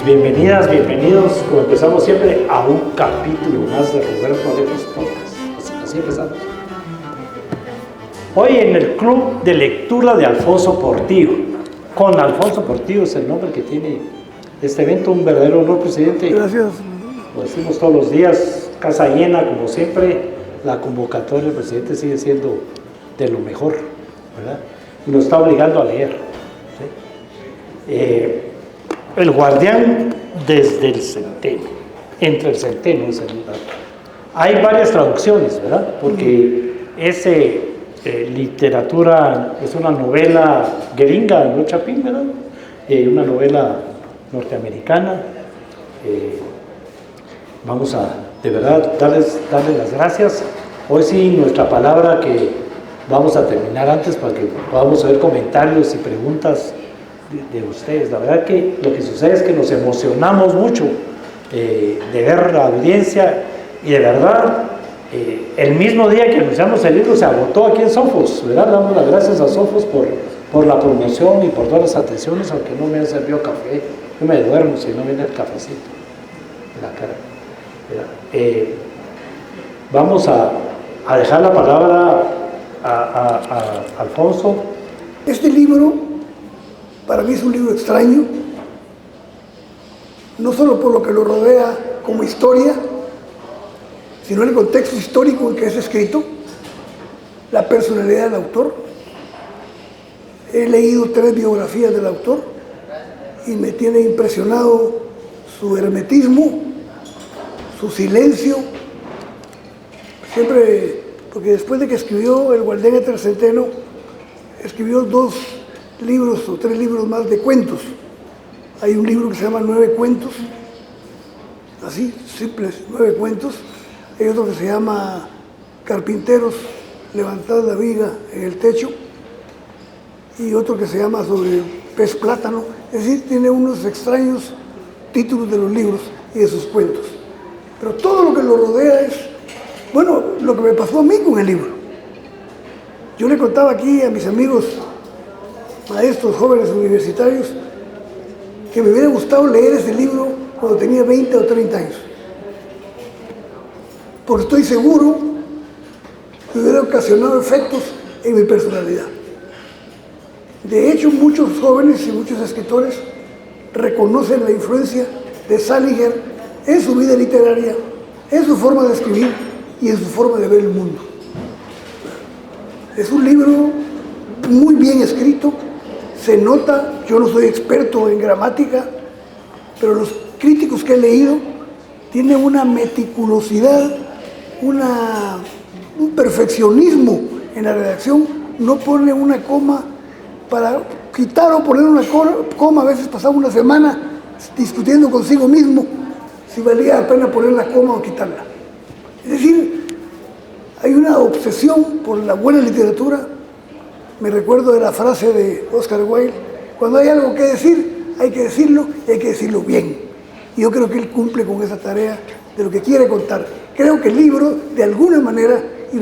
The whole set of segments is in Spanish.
Bienvenidas, bienvenidos, como empezamos siempre, a un capítulo más de Roberto Alejos Podcast. Así empezamos. Hoy en el Club de Lectura de Alfonso Portillo. Con Alfonso Portillo es el nombre que tiene este evento, un verdadero honor, presidente. Gracias. Lo decimos todos los días, casa llena, como siempre. La convocatoria del presidente sigue siendo de lo mejor, ¿verdad? Y nos está obligando a leer, ¿sí? El guardián desde el centeno, entre el centeno es el lugar. Hay varias traducciones, ¿verdad? Porque es literatura, es una novela gringa, ¿no, Chapín, verdad? Una novela norteamericana. Vamos a, de verdad, darles las gracias. Hoy sí, nuestra palabra que vamos a terminar antes para que podamos ver comentarios y preguntas de ustedes. La verdad que lo que sucede es que nos emocionamos mucho de ver la audiencia y de verdad el mismo día que anunciamos el libro se agotó aquí en Sofos, ¿verdad? Damos las gracias a Sofos por la promoción y por todas las atenciones, aunque no me han servido café. Yo me duermo si no viene el cafecito en la cara, ¿verdad? Vamos a dejar la palabra a Alfonso. Este libro para mí es un libro extraño, no solo por lo que lo rodea como historia, sino el contexto histórico en que es escrito, la personalidad del autor. He leído 3 biografías del autor y me tiene impresionado su hermetismo, su silencio. Siempre, porque después de que escribió El guardián entre el centeno, escribió 2 libros o 3 libros más de cuentos. Hay un libro que se llama 9 cuentos, así, simples, 9 cuentos. Hay otro que se llama Carpinteros, levantad la viga en el techo, y otro que se llama Sobre pez plátano. Es decir, tiene unos extraños títulos de los libros y de sus cuentos. Pero todo lo que lo rodea es, bueno, lo que me pasó a mí con el libro. Yo le contaba aquí a mis amigos maestros, jóvenes universitarios, que me hubiera gustado leer ese libro cuando tenía 20 o 30 años. Porque estoy seguro que hubiera ocasionado efectos en mi personalidad. De hecho, muchos jóvenes y muchos escritores reconocen la influencia de Salinger en su vida literaria, en su forma de escribir y en su forma de ver el mundo. Es un libro muy bien escrito. Se nota, yo no soy experto en gramática, pero los críticos que he leído tienen una meticulosidad, un perfeccionismo en la redacción. No pone una coma para quitar o poner una coma. A veces pasaba una semana discutiendo consigo mismo si valía la pena poner la coma o quitarla. Es decir, hay una obsesión por la buena literatura. Me recuerdo de la frase de Oscar Wilde: cuando hay algo que decir, hay que decirlo y hay que decirlo bien. Y yo creo que él cumple con esa tarea de lo que quiere contar. Creo que el libro, de alguna manera, y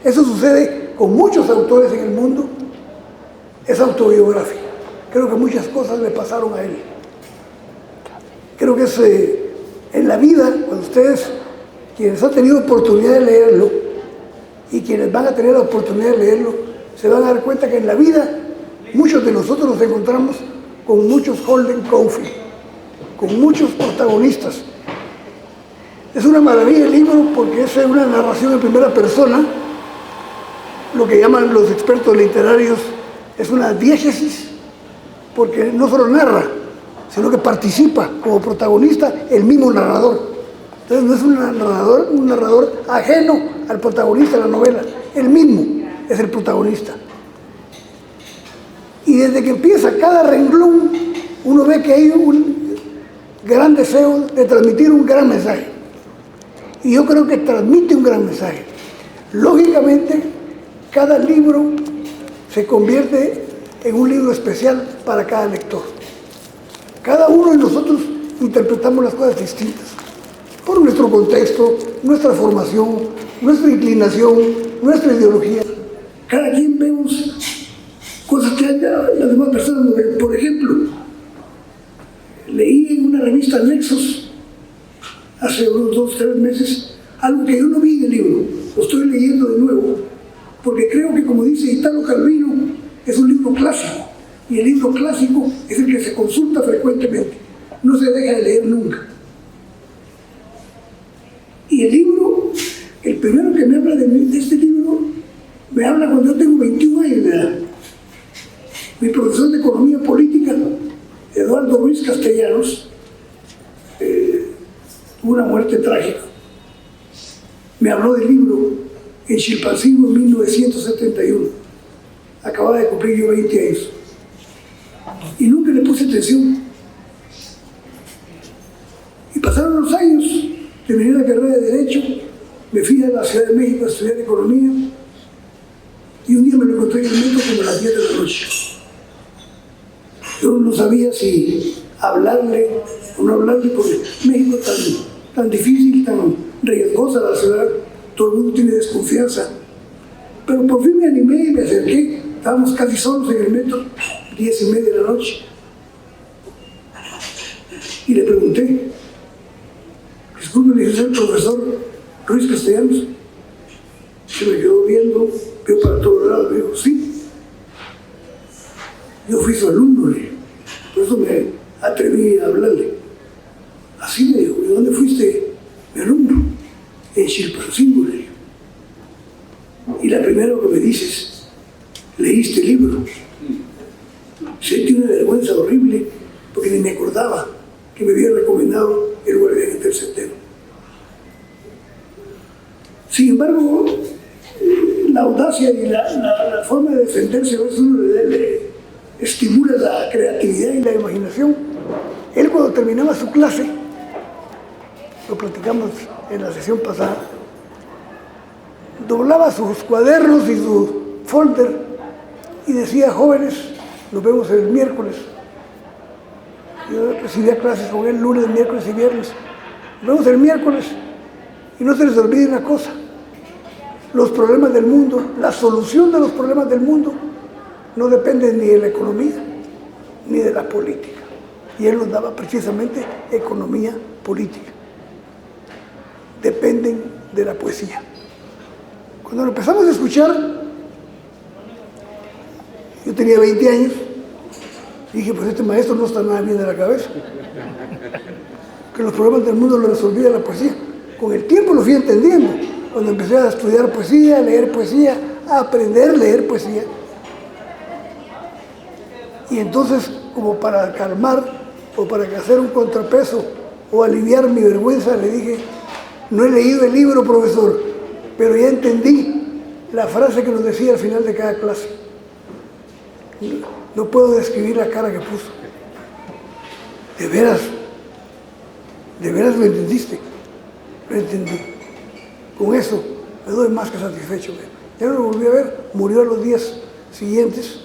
eso sucede con muchos autores en el mundo, es autobiográfico. Creo que muchas cosas le pasaron a él. Creo que es en la vida, cuando ustedes, quienes han tenido oportunidad de leerlo y quienes van a tener la oportunidad de leerlo, se van a dar cuenta que en la vida muchos de nosotros nos encontramos con muchos Holden Caulfield, con muchos protagonistas. Es una maravilla el libro porque es una narración en primera persona, lo que llaman los expertos literarios, es una diégesis, porque no solo narra, sino que participa como protagonista el mismo narrador. Entonces no es un narrador ajeno al protagonista de la novela, él mismo es el protagonista. Y desde que empieza cada renglón, uno ve que hay un gran deseo de transmitir un gran mensaje. Y yo creo que transmite un gran mensaje. Lógicamente, cada libro se convierte en un libro especial para cada lector. Cada uno de nosotros interpretamos las cosas distintas, por nuestro contexto, nuestra formación, nuestra inclinación, nuestra ideología. Cada quien vemos cosas que las demás personas no ven. Por ejemplo, leí en una la revista Nexos, hace unos 2 o 3 meses, algo que yo no vi en el libro, lo estoy leyendo de nuevo, porque creo que, como dice Italo Calvino, es un libro clásico, y el libro clásico es el que se consulta frecuentemente, no se deja de leer nunca. Y el libro, el primero que me habla de este libro, me habla cuando yo tengo 21 años de edad. Mi profesor de Economía Política, Eduardo Ruiz Castellanos, tuvo una muerte trágica. Me habló del libro en Chilpancingo en 1971. Acababa de cumplir yo 20 años. Y nunca le puse atención. Y pasaron los años, terminé la carrera de Derecho, me fui a la Ciudad de México a estudiar Economía, y un día me lo encontré en el metro como a las 10 de la noche. Yo no sabía si hablarle o no hablarle, porque México es tan difícil, tan riesgosa la ciudad, todo el mundo tiene desconfianza. Pero por fin me animé y me acerqué, estábamos casi solos en el metro, 10:30 de la noche. Y le pregunté, disculpe, le dije, ¿es el profesor Ruiz Castellanos? Se me quedó viendo, vio para todos lados, me dijo, sí. Yo fui su alumno, por eso me atreví a hablarle. Así me dijo, ¿y dónde fuiste mi alumno? En Chilpancingo, le dijo. Y la primera que me dices, leíste el libro. Sentí una vergüenza horrible, porque ni me acordaba que me había recomendado El Guardián Interceptero. Sin embargo, la audacia y la forma de defenderse a veces uno le estimula la creatividad y la imaginación. Él, cuando terminaba su clase, lo platicamos en la sesión pasada, doblaba sus cuadernos y su folder y decía: jóvenes, nos vemos el miércoles. Yo recibía clases con él lunes, miércoles y viernes. Nos vemos el miércoles y no se les olvide una cosa: los problemas del mundo, la solución de los problemas del mundo no depende ni de la economía ni de la política. Y él nos daba precisamente economía política. Dependen de la poesía. Cuando lo empezamos a escuchar, yo tenía 20 años, dije, pues este maestro no está nada bien de la cabeza. Que los problemas del mundo los resolvía la poesía. Con el tiempo lo fui entendiendo. Cuando empecé a estudiar poesía, a leer poesía, a aprender a leer poesía. Y entonces, como para calmar o para hacer un contrapeso o aliviar mi vergüenza, le dije: no he leído el libro, profesor, pero ya entendí la frase que nos decía al final de cada clase. No puedo describir la cara que puso. De veras lo entendiste. Lo entendí. Con eso me doy más que satisfecho. Ya no lo volví a ver, murió a los días siguientes.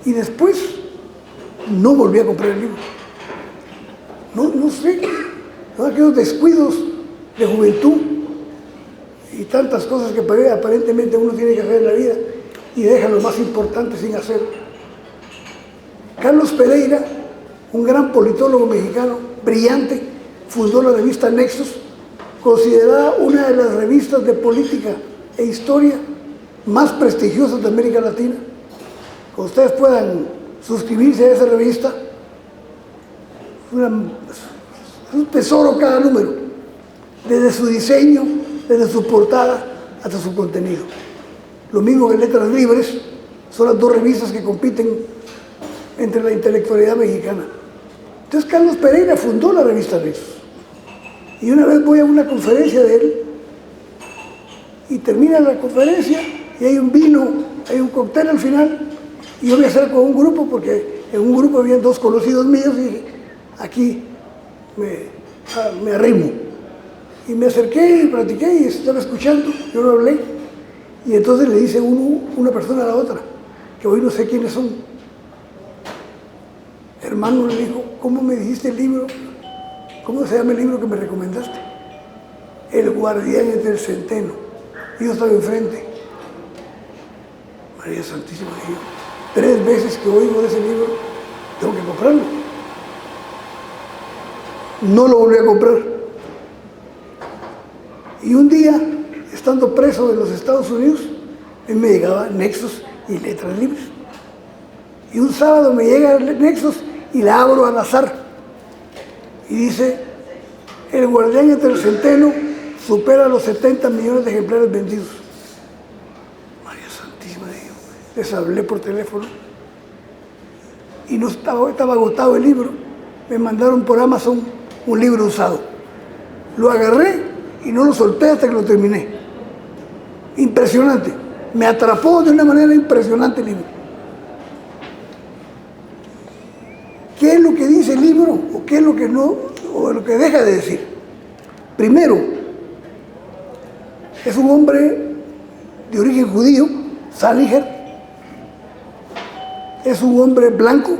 Y después no volví a comprar el libro. No sé, aquellos descuidos de juventud y tantas cosas que aparentemente uno tiene que hacer en la vida y deja lo más importante sin hacer. Carlos Pereira, un gran politólogo mexicano, brillante, fundó la revista Nexos, considerada una de las revistas de política e historia más prestigiosas de América Latina. Cuando ustedes puedan suscribirse a esa revista, es un tesoro cada número, desde su diseño, desde su portada hasta su contenido. Lo mismo que Letras Libres, son las dos revistas que compiten entre la intelectualidad mexicana. Entonces Carlos Pereira fundó la revista Nexos. Y una vez voy a una conferencia de él, y termina la conferencia, y hay un vino, hay un cóctel al final, y yo me acerco a un grupo, porque en un grupo habían 2 conocidos míos, y dije, aquí me arrimo. Y me acerqué y platiqué, y estaba escuchando, yo no hablé, y entonces le dice una persona a la otra, que hoy no sé quiénes son. Hermano, le dijo, ¿cómo me dijiste el libro? ¿Cómo se llama el libro que me recomendaste? El Guardián del Centeno. Y yo estaba enfrente. María Santísima, le digo, 3 veces que oigo de ese libro, tengo que comprarlo. No lo volví a comprar. Y un día, estando preso en los Estados Unidos, a mí me llegaba Nexos y Letras Libres. Y un sábado me llega Nexos y la abro al azar. Y dice, El Guardián entre el Centeno supera los 70 millones de ejemplares vendidos. María Santísima de Dios. Les hablé por teléfono y no estaba agotado el libro. Me mandaron por Amazon un libro usado. Lo agarré y no lo solté hasta que lo terminé. Impresionante. Me atrapó de una manera impresionante el libro. ¿Qué es lo que dice el libro o qué es lo que no, o lo que deja de decir? Primero, es un hombre de origen judío, Salinger, es un hombre blanco,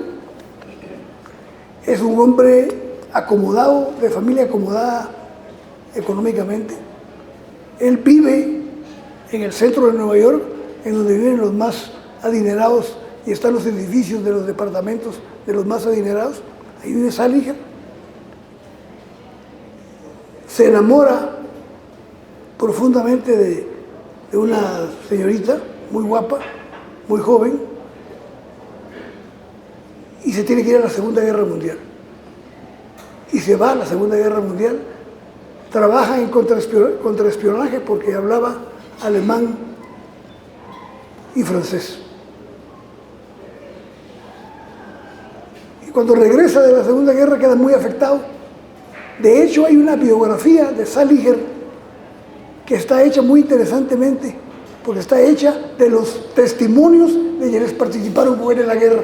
es un hombre acomodado, de familia acomodada económicamente. Él vive en el centro de Nueva York, en donde viven los más adinerados y están los edificios de los departamentos de los más adinerados. Ahí vive Salinger. Se enamora profundamente de una señorita muy guapa, muy joven, y se tiene que ir a la Segunda Guerra Mundial. Y se va a la Segunda Guerra Mundial, trabaja en contraespionaje porque hablaba alemán y francés. Y cuando regresa de la Segunda Guerra queda muy afectado. De hecho, hay una biografía de Salinger que está hecha muy interesantemente, porque está hecha de los testimonios de quienes participaron con él en la guerra.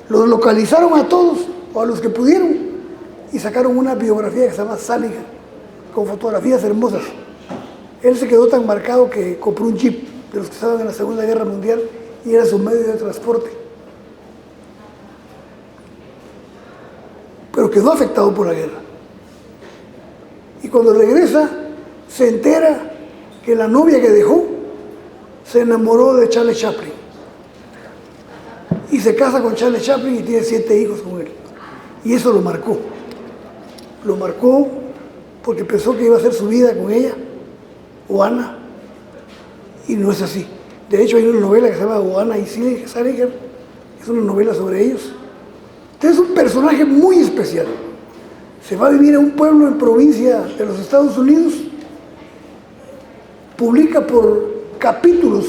Los localizaron a todos, o a los que pudieron, y sacaron una biografía que se llama Salinger, con fotografías hermosas. Él se quedó tan marcado que compró un jeep de los que estaban en la Segunda Guerra Mundial y era su medio de transporte. Pero quedó afectado por la guerra. Y cuando regresa, se entera que la novia que dejó se enamoró de Charlie Chaplin. Y se casa con Charlie Chaplin y tiene 7 hijos con él. Y eso lo marcó. Lo marcó porque pensó que iba a hacer su vida con ella, Oana, y no es así. De hecho, hay una novela que se llama Oana y Salinger, es una novela sobre ellos. Entonces es un personaje muy especial. Se va a vivir a un pueblo en provincia de los Estados Unidos, publica por capítulos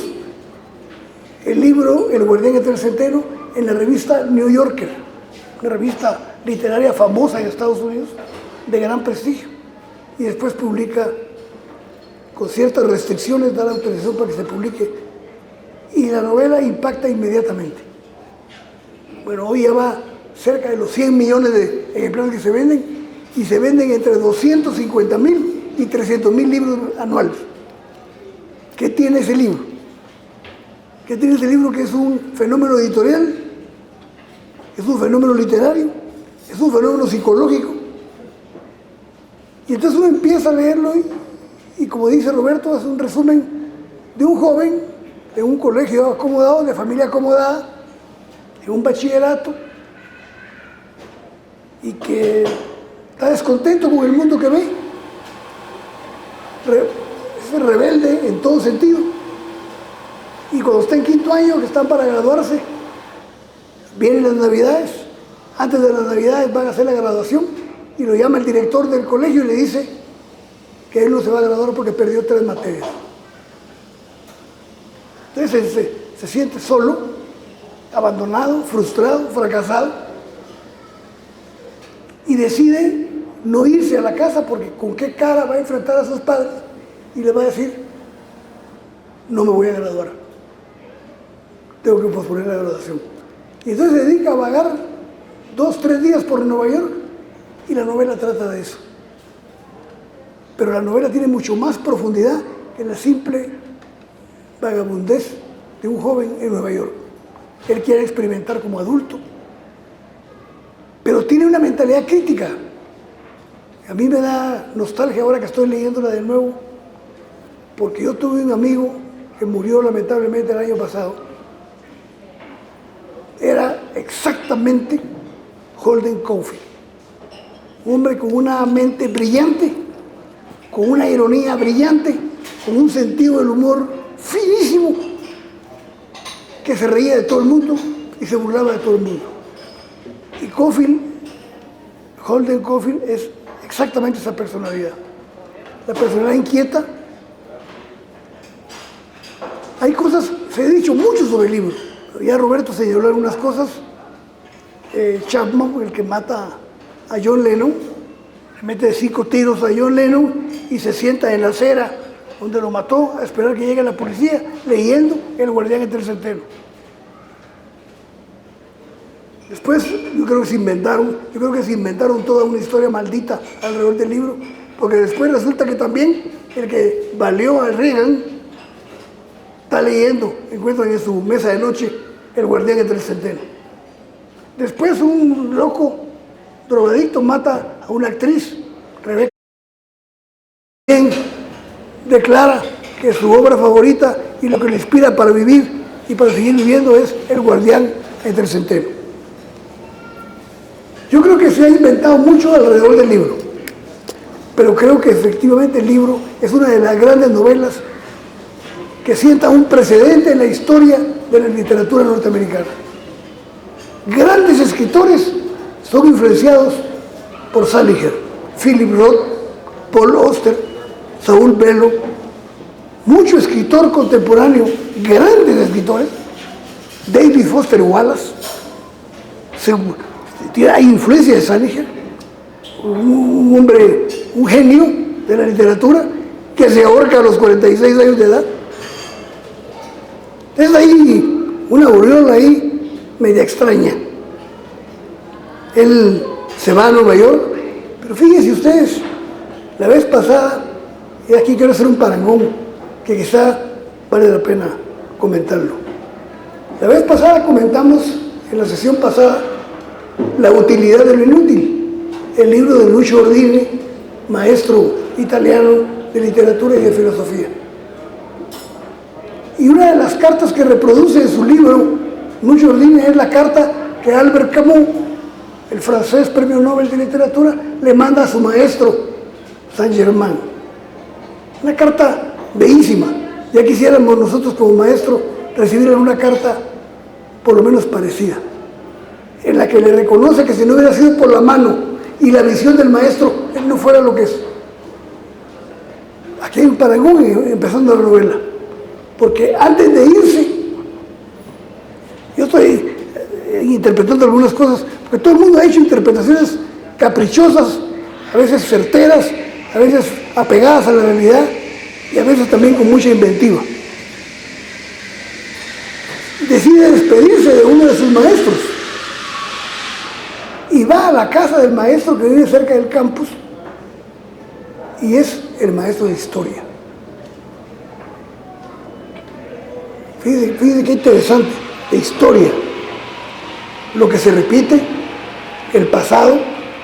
el libro El Guardián entre el Centeno en la revista New Yorker, una revista literaria famosa en Estados Unidos, de gran prestigio, y después publica, con ciertas restricciones, da la autorización para que se publique, y la novela impacta inmediatamente. Bueno, hoy ya va cerca de los 100 millones de ejemplares que se venden, y se venden entre 250,000 y 300,000 libros anuales. ¿Qué tiene ese libro? ¿Qué tiene ese libro? Que es un fenómeno editorial, es un fenómeno literario, es un fenómeno psicológico. Y entonces uno empieza a leerlo y como dice Roberto, es un resumen de un joven, de un colegio acomodado, de familia acomodada, de un bachillerato, y que está descontento con el mundo que ve, es rebelde en todo sentido. Y cuando está en 5º año, que están para graduarse, vienen las Navidades. Antes de las Navidades van a hacer la graduación y lo llama el director del colegio y le dice que él no se va a graduar porque perdió 3 materias. Entonces se siente solo, abandonado, frustrado, fracasado, y decide no irse a la casa porque con qué cara va a enfrentar a sus padres y le va a decir: no me voy a graduar, tengo que posponer la graduación. Y entonces se dedica a vagar 2 o 3 días por Nueva York, y la novela trata de eso. Pero la novela tiene mucho más profundidad que la simple vagabundez de un joven en Nueva York. Él quiere experimentar como adulto, pero tiene una mentalidad crítica. A mí me da nostalgia ahora que estoy leyéndola de nuevo, porque yo tuve un amigo que murió lamentablemente el año pasado. Era exactamente Holden Caulfield. un hombre con una mente brillante, con una ironía brillante, con un sentido del humor finísimo, que se reía de todo el mundo y se burlaba de todo el mundo. Y Holden Caulfield es exactamente esa personalidad. La personalidad inquieta. Hay cosas, se ha dicho mucho sobre el libro. Ya Roberto señaló algunas cosas. Chapman, el que mata a John Lennon, le mete 5 tiros a John Lennon y se sienta en la acera donde lo mató a esperar que llegue la policía, leyendo El guardián entre el centeno. Después yo creo que se inventaron toda una historia maldita alrededor del libro, porque después resulta que también el que baleó a Reagan está leyendo, encuentran en su mesa de noche El guardián entre el centeno. Después un loco drogadicto mata a una actriz, Rebecca. Quien declara que su obra favorita y lo que le inspira para vivir y para seguir viviendo es El guardián entre el centeno. Yo creo que se ha inventado mucho alrededor del libro, pero creo que efectivamente el libro es una de las grandes novelas que sienta un precedente en la historia de la literatura norteamericana. Grandes escritores son influenciados por Salinger, Philip Roth, Paul Auster, Saul Bellow, mucho escritor contemporáneo, grandes escritores, David Foster Wallace, hay influencia de Salinger, un hombre, un genio de la literatura que se ahorca a los 46 años de edad. Es ahí una aureola ahí media extraña. Él se va a Nueva York, pero fíjense ustedes, la vez pasada, y aquí quiero hacer un parangón que quizá vale la pena comentarlo. La vez pasada comentamos, en la sesión pasada, La utilidad de lo inútil, el libro de Lucio Ordine, maestro italiano de literatura y de filosofía. Y una de las cartas que reproduce en su libro, Lucio Ordine, es la carta que Albert Camus, el francés premio Nobel de literatura, le manda a su maestro, Saint-Germain. Una carta bellísima. Ya quisiéramos nosotros como maestro recibir una carta por lo menos parecida, en la que le reconoce que si no hubiera sido por la mano y la visión del maestro, él no fuera lo que es. Aquí hay un parangón empezando la novela, porque antes de irse, yo estoy interpretando algunas cosas, porque todo el mundo ha hecho interpretaciones caprichosas, a veces certeras, a veces apegadas a la realidad y a veces también con mucha inventiva. Decide despedirse de uno de sus maestros y va a la casa del maestro que vive cerca del campus, y es el maestro de historia. Fíjense qué interesante, de historia. Lo que se repite, el pasado,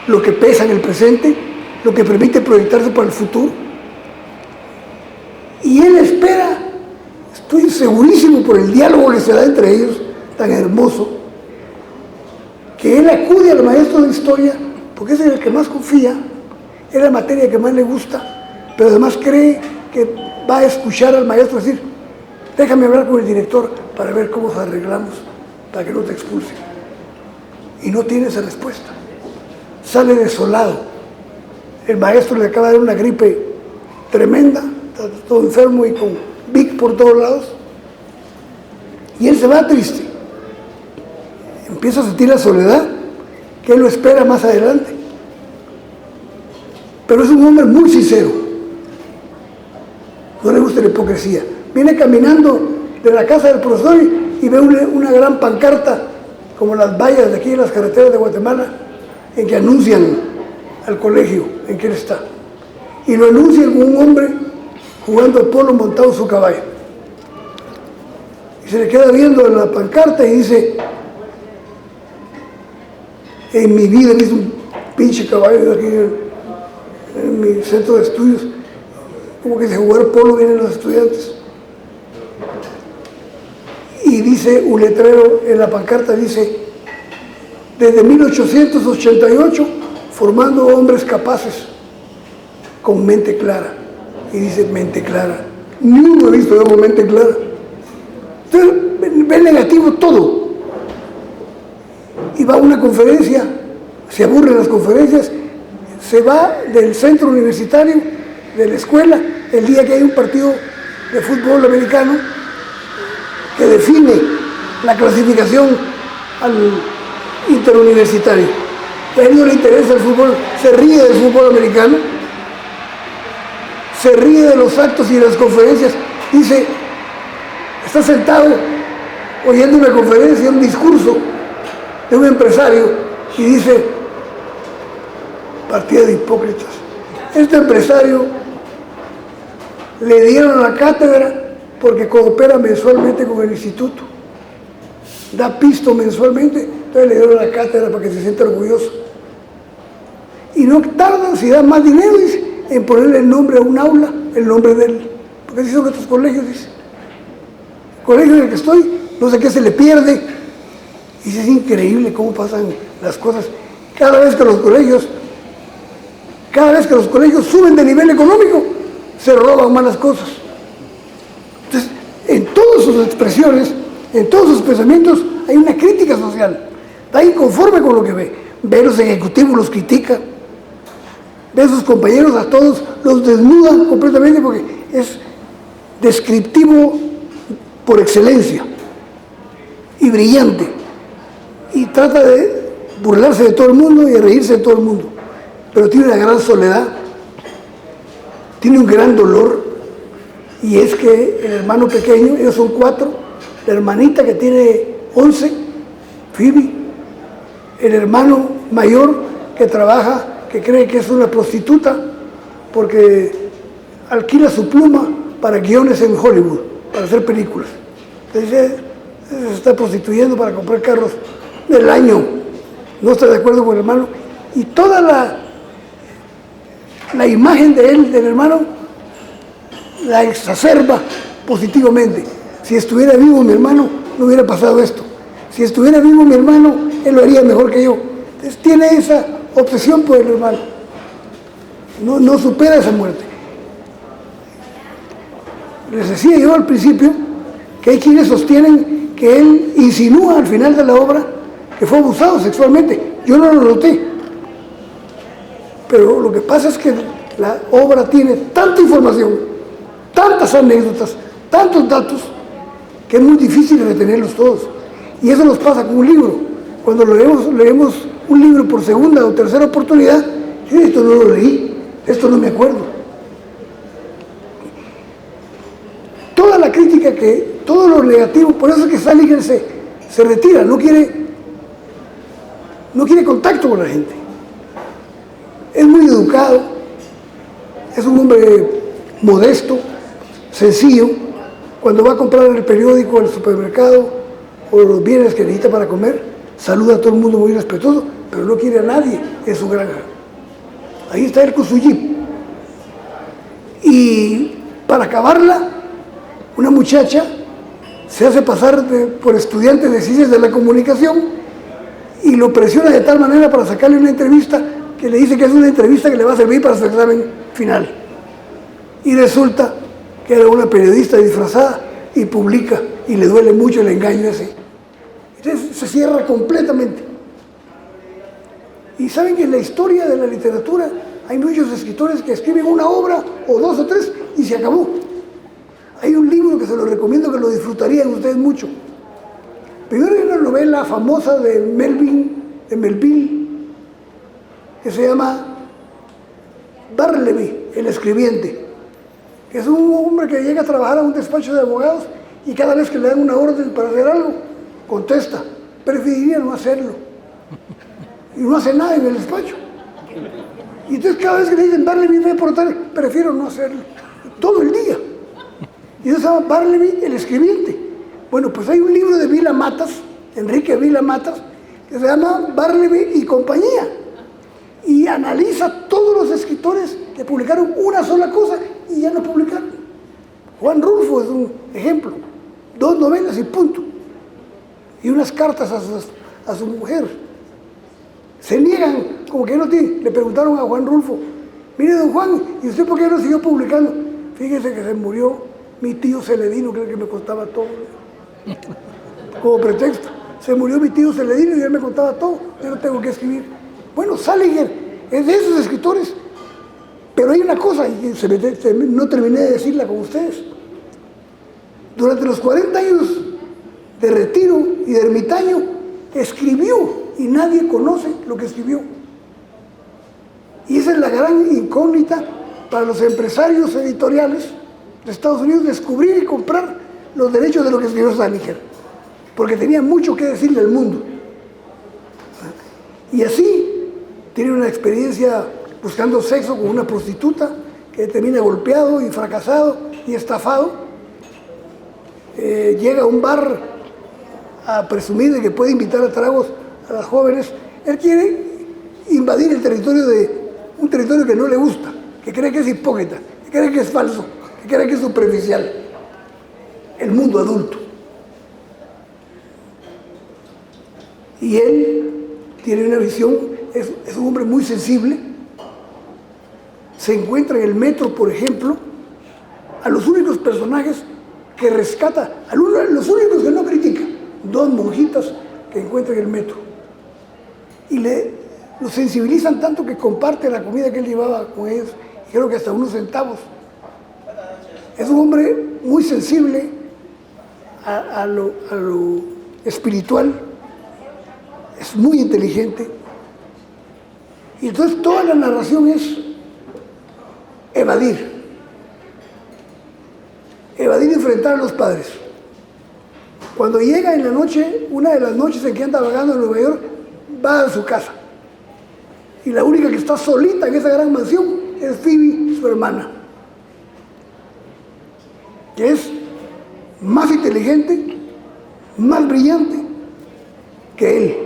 lo que pesa en el presente, lo que permite proyectarse para el futuro. Y él espera, estoy segurísimo por el diálogo que se da entre ellos, tan hermoso, que él acude al maestro de historia, porque es el que más confía, es la materia que más le gusta, pero además cree que va a escuchar al maestro decir: déjame hablar con el director para ver cómo nos arreglamos para que no te expulsen. Y no tiene esa respuesta. Sale desolado. El maestro le acaba de dar una gripe tremenda, está todo enfermo y con Vic por todos lados. Y él se va triste. Empieza a sentir la soledad que él lo espera más adelante. Pero es un hombre muy sincero. No le gusta la hipocresía. Viene caminando de la casa del profesor y ve una gran pancarta, como las vallas de aquí en las carreteras de Guatemala, en que anuncian al colegio en que él está. Y lo anuncian con un hombre jugando al polo montado en su caballo. Y se le queda viendo la pancarta y dice: en mi vida he visto un pinche caballo aquí en mi centro de estudios. Como que de jugar polo vienen los estudiantes. Y dice un letrero en la pancarta, dice: desde 1888 formando hombres capaces con mente clara. Y dice mente clara. Ni uno he visto yo con mente clara. Entonces ve negativo todo. Y va a una conferencia, se aburre en las conferencias, se va del centro universitario, de la escuela, el día que hay un partido de fútbol americano que define la clasificación al interuniversitario. A él no le interesa el fútbol, se ríe del fútbol americano, se ríe de los actos y de las conferencias. Dice, está sentado oyendo una conferencia, un discurso de un empresario y dice, partida de hipócritas. Este empresario le dieron la cátedra porque coopera mensualmente con el instituto, da pisto mensualmente, entonces le dieron la cátedra para que se sienta orgulloso. Y no tardan, si dan más dinero, dice, en ponerle el nombre a un aula, el nombre de él. Porque así son estos colegios, dice. El colegio en el que estoy, no sé qué se le pierde. Y es increíble cómo pasan las cosas. Cada vez que los colegios suben de nivel económico, se roban malas cosas. Entonces, en todas sus expresiones, en todos sus pensamientos, hay una crítica social. Está inconforme con lo que ve. Ve a los ejecutivos, los critica. Ve a sus compañeros, a todos, los desnuda completamente porque es descriptivo por excelencia y brillante. Y trata de burlarse de todo el mundo y de reírse de todo el mundo. Pero tiene una gran soledad, tiene un gran dolor, y es que el hermano pequeño, ellos son 4, la hermanita que tiene 11, Phoebe, el hermano mayor que trabaja, que cree que es una prostituta porque alquila su pluma para guiones en Hollywood, para hacer películas. Entonces se está prostituyendo para comprar carros del año. No está de acuerdo con el hermano. Y toda la imagen de él, del hermano, la exacerba positivamente. Si estuviera vivo mi hermano, no hubiera pasado esto. Si estuviera vivo mi hermano, él lo haría mejor que yo. Entonces tiene esa obsesión por el hermano. No supera esa muerte. Les decía yo al principio que hay quienes sostienen que él insinúa al final de la obra que fue abusado sexualmente. Yo no lo noté. Pero lo que pasa es que la obra tiene tanta información, tantas anécdotas, tantos datos, que es muy difícil retenerlos todos. Y eso nos pasa con un libro. Cuando leemos un libro por segunda o tercera oportunidad, esto no lo leí, esto no me acuerdo. Toda la crítica, todo lo negativo, por eso es que Salinger se retira, no quiere contacto con la gente. Es muy educado, es un hombre modesto, sencillo. Cuando va a comprar el periódico al supermercado o los bienes que necesita para comer, saluda a todo el mundo muy respetuoso, pero no quiere a nadie en su granja. Ahí está él con su jeep. Y para acabarla, una muchacha se hace pasar por estudiante de ciencias de la comunicación y lo presiona de tal manera para sacarle una entrevista que le dice que es una entrevista que le va a servir para su examen final. Y resulta que era una periodista disfrazada y publica, y le duele mucho el engaño ese. Entonces se cierra completamente. Y saben que en la historia de la literatura hay muchos escritores que escriben una obra, o 2 o 3, y se acabó. Hay un libro que se lo recomiendo, que lo disfrutarían ustedes mucho. Primero hay una novela famosa de Melville, que se llama Bartleby, el escribiente, que es un hombre que llega a trabajar a un despacho de abogados y cada vez que le dan una orden para hacer algo, contesta, preferiría no hacerlo. Y no hace nada en el despacho. Y entonces cada vez que le dicen Bartleby, prefiero no hacerlo. Todo el día. Y eso se llama Bartleby, el escribiente. Bueno, pues hay un libro de Vila Matas, Enrique Vila Matas, que se llama Bartleby y compañía. Y analiza todos los escritores que publicaron una sola cosa y ya no publicaron. Juan Rulfo es un ejemplo. 2 novelas y punto. Y unas cartas a su mujer. Se niegan como que no tiene. Le preguntaron a Juan Rulfo, mire don Juan, ¿y usted por qué no siguió publicando? Fíjese que se murió mi tío Celedino, creo que me contaba todo. Como pretexto, se murió mi tío Celedino y él me contaba todo, yo no tengo que escribir. Bueno, Salinger es de esos escritores, pero hay una cosa, y no terminé de decirla con ustedes. Durante los 40 años de retiro y de ermitaño, escribió y nadie conoce lo que escribió. Y esa es la gran incógnita para los empresarios editoriales de Estados Unidos, descubrir y comprar los derechos de lo que escribió Salinger, porque tenía mucho que decirle al mundo. Y así tiene una experiencia buscando sexo con una prostituta que termina golpeado y fracasado y estafado. Llega a un bar a presumir de que puede invitar a tragos a las jóvenes. Él quiere invadir el territorio un territorio que no le gusta, que cree que es hipócrita, que cree que es falso, que cree que es superficial. El mundo adulto. Y él tiene una visión, es un hombre muy sensible. Se encuentra en el metro, por ejemplo, a los únicos personajes que rescata, los únicos que no critica, dos monjitas que encuentra en el metro. Y lo sensibilizan tanto que comparte la comida que él llevaba con ellos, y creo que hasta unos centavos. Es un hombre muy sensible a lo espiritual, es muy inteligente. Y entonces toda la narración es evadir y enfrentar a los padres. Cuando llega en la noche, una de las noches en que anda vagando en Nueva York, va a su casa. Y la única que está solita en esa gran mansión es Phoebe, su hermana, que es más inteligente, más brillante que él.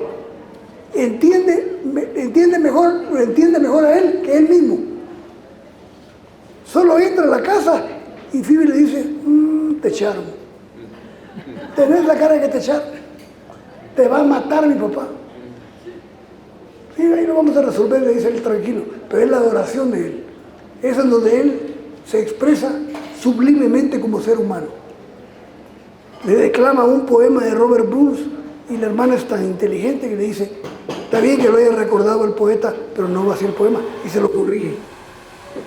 Entiende mejor a él que él mismo. Solo entra a la casa y Phoebe le dice, te echaron. Tenés la cara de que te echaron. Te va a matar mi papá. Sí, ahí lo vamos a resolver, le dice él tranquilo. Pero es la adoración de él. Es en donde él se expresa sublimemente como ser humano. Le declama un poema de Robert Burns y la hermana es tan inteligente que le dice, está bien que lo haya recordado el poeta, pero no va a ser poema, y se lo corrige.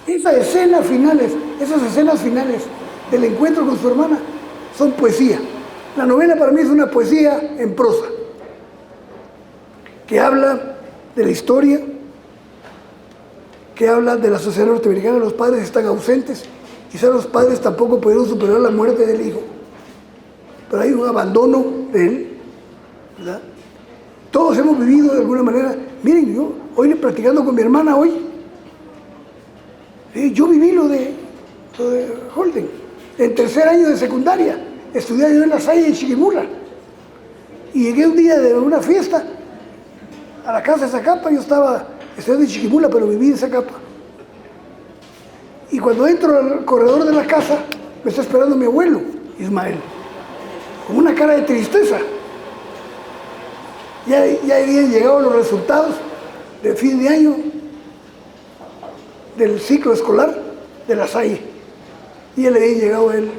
Esas escenas finales del encuentro con su hermana son poesía. La novela para mí es una poesía en prosa, que habla de la historia, que habla de la sociedad norteamericana. Los padres están ausentes, quizás los padres tampoco pudieron superar la muerte del hijo, pero hay un abandono de él, ¿verdad? Todos hemos vivido de alguna manera. Miren, yo hoy practicando con mi hermana yo viví lo de Holden. En tercer año de secundaria estudié yo en La Salle, en Chiquimula, y llegué un día de una fiesta a la casa de Zacapa. Yo estaba estudiando en Chiquimula, pero viví en Zacapa. Y cuando entro al corredor de la casa, me está esperando mi abuelo, Ismael, con una cara de tristeza. Ya habían llegado los resultados de fin de año del ciclo escolar de La Salle. Y ya le había llegado a él.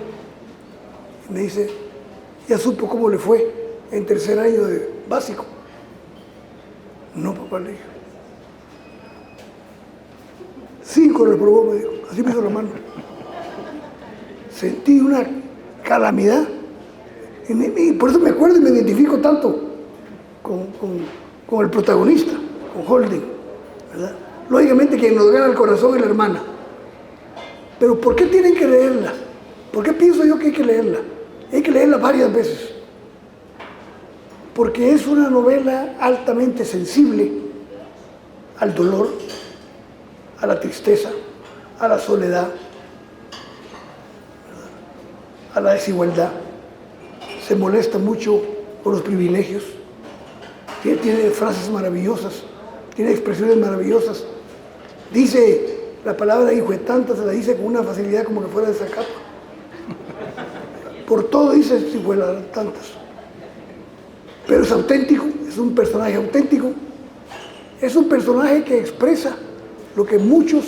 Y me dice, ya supo cómo le fue en tercer año de básico. No, papá, le dije. 5 reprobó, me dijo. Así me hizo la mano. Sentí una calamidad. Y por eso me acuerdo y me identifico tanto con el protagonista, con Holden, ¿verdad? Lógicamente quien nos gana el corazón es la hermana. Pero ¿por qué tienen que leerla? ¿Por qué pienso yo que hay que leerla? Hay que leerla varias veces. Porque es una novela altamente sensible al dolor, a la tristeza, a la soledad, ¿verdad? A la desigualdad. Se molesta mucho por los privilegios. Tiene frases maravillosas, tiene expresiones maravillosas. Dice la palabra hijo de tantas, se la dice con una facilidad como que fuera de Zacapa. Por todo dice si fuera tantas. Pero es auténtico, es un personaje auténtico Es un personaje que expresa lo que muchos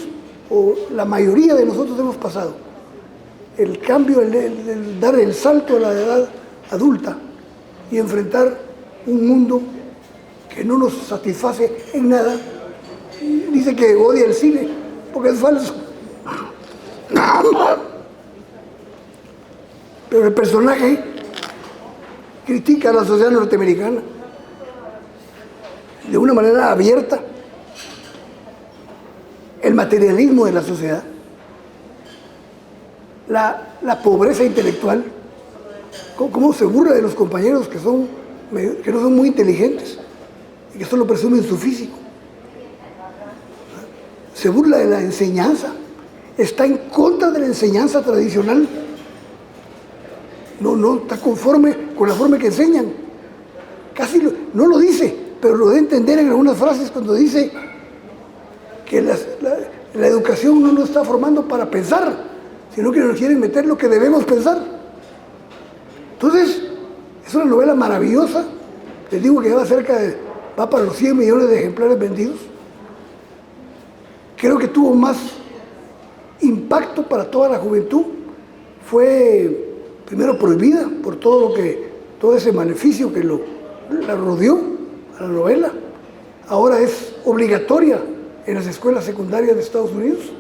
o la mayoría de nosotros hemos pasado. El cambio, el dar el salto a la edad adulta y enfrentar un mundo que no nos satisface en nada. Dice que odia el cine porque es falso. Pero el personaje critica a la sociedad norteamericana de una manera abierta, el materialismo de la sociedad, la pobreza intelectual, cómo se burla de los compañeros que no son muy inteligentes y que solo presumen su físico. Se burla de la enseñanza, está en contra de la enseñanza tradicional, no está conforme con la forma que enseñan. Casi no lo dice, pero lo da a entender en algunas frases cuando dice que la educación no nos está formando para pensar, sino que nos quieren meter lo que debemos pensar. Entonces, es una novela maravillosa. Les digo que va para los 100 millones de ejemplares vendidos. Creo que tuvo más impacto para toda la juventud. Fue primero prohibida por todo ese maleficio que la rodeó a la novela. Ahora es obligatoria en las escuelas secundarias de Estados Unidos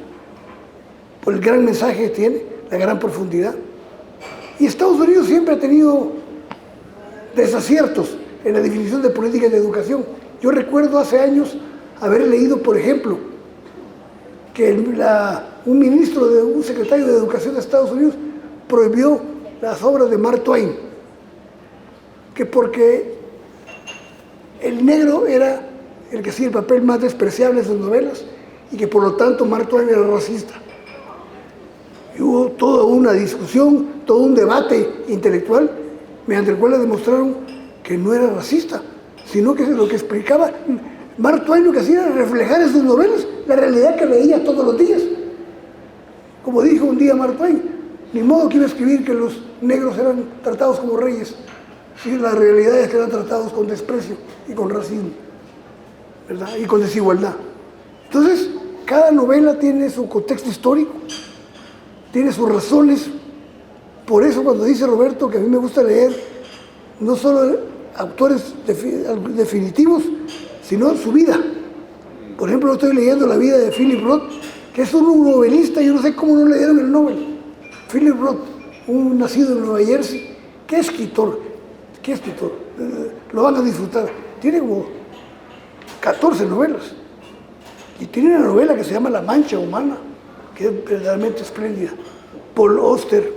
por el gran mensaje que tiene, la gran profundidad. Y Estados Unidos siempre ha tenido desaciertos en la definición de políticas de educación. Yo recuerdo hace años haber leído, por ejemplo, que un secretario de Educación de Estados Unidos prohibió las obras de Mark Twain, que porque el negro era el que hacía el papel más despreciable de sus novelas y que por lo tanto Mark Twain era racista. Y hubo toda una discusión, todo un debate intelectual mediante el cual le demostraron que no era racista, sino que lo que explicaba Mark Twain, lo que hacía era reflejar en sus novelas la realidad que veía todos los días. Como dijo un día Mark Twain, ni modo que iba a escribir que los negros eran tratados como reyes, si la realidad es que eran tratados con desprecio y con racismo, ¿verdad? Y con desigualdad. Entonces, cada novela tiene su contexto histórico, tiene sus razones. Por eso cuando dice Roberto que a mí me gusta leer no solo autores definitivos, sino su vida. Por ejemplo, estoy leyendo la vida de Philip Roth, que es un novelista, yo no sé cómo no le dieron el Nobel. Philip Roth, un nacido en Nueva Jersey, qué escritor, lo van a disfrutar. Tiene como 14 novelas. Y tiene una novela que se llama La Mancha Humana, que es verdaderamente espléndida. Paul Auster.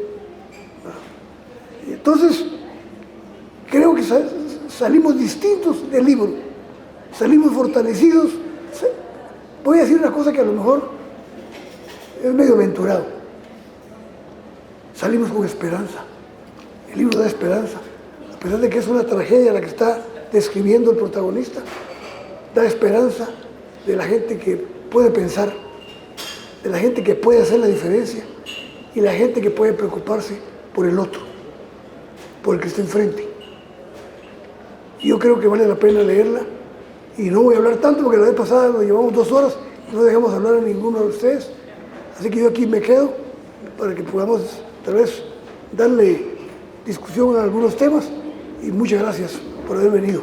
Entonces, creo que salimos distintos del libro, salimos fortalecidos. Voy a decir una cosa que a lo mejor es medio aventurado. Salimos con esperanza. El libro da esperanza. A pesar de que es una tragedia la que está describiendo el protagonista, da esperanza de la gente que puede pensar, de la gente que puede hacer la diferencia y la gente que puede preocuparse por el otro, por el que está enfrente. Yo creo que vale la pena leerla y no voy a hablar tanto porque la vez pasada nos llevamos 2 horas y no dejamos hablar a ninguno de ustedes. Así que yo aquí me quedo para que podamos tal vez darle discusión a algunos temas y muchas gracias por haber venido.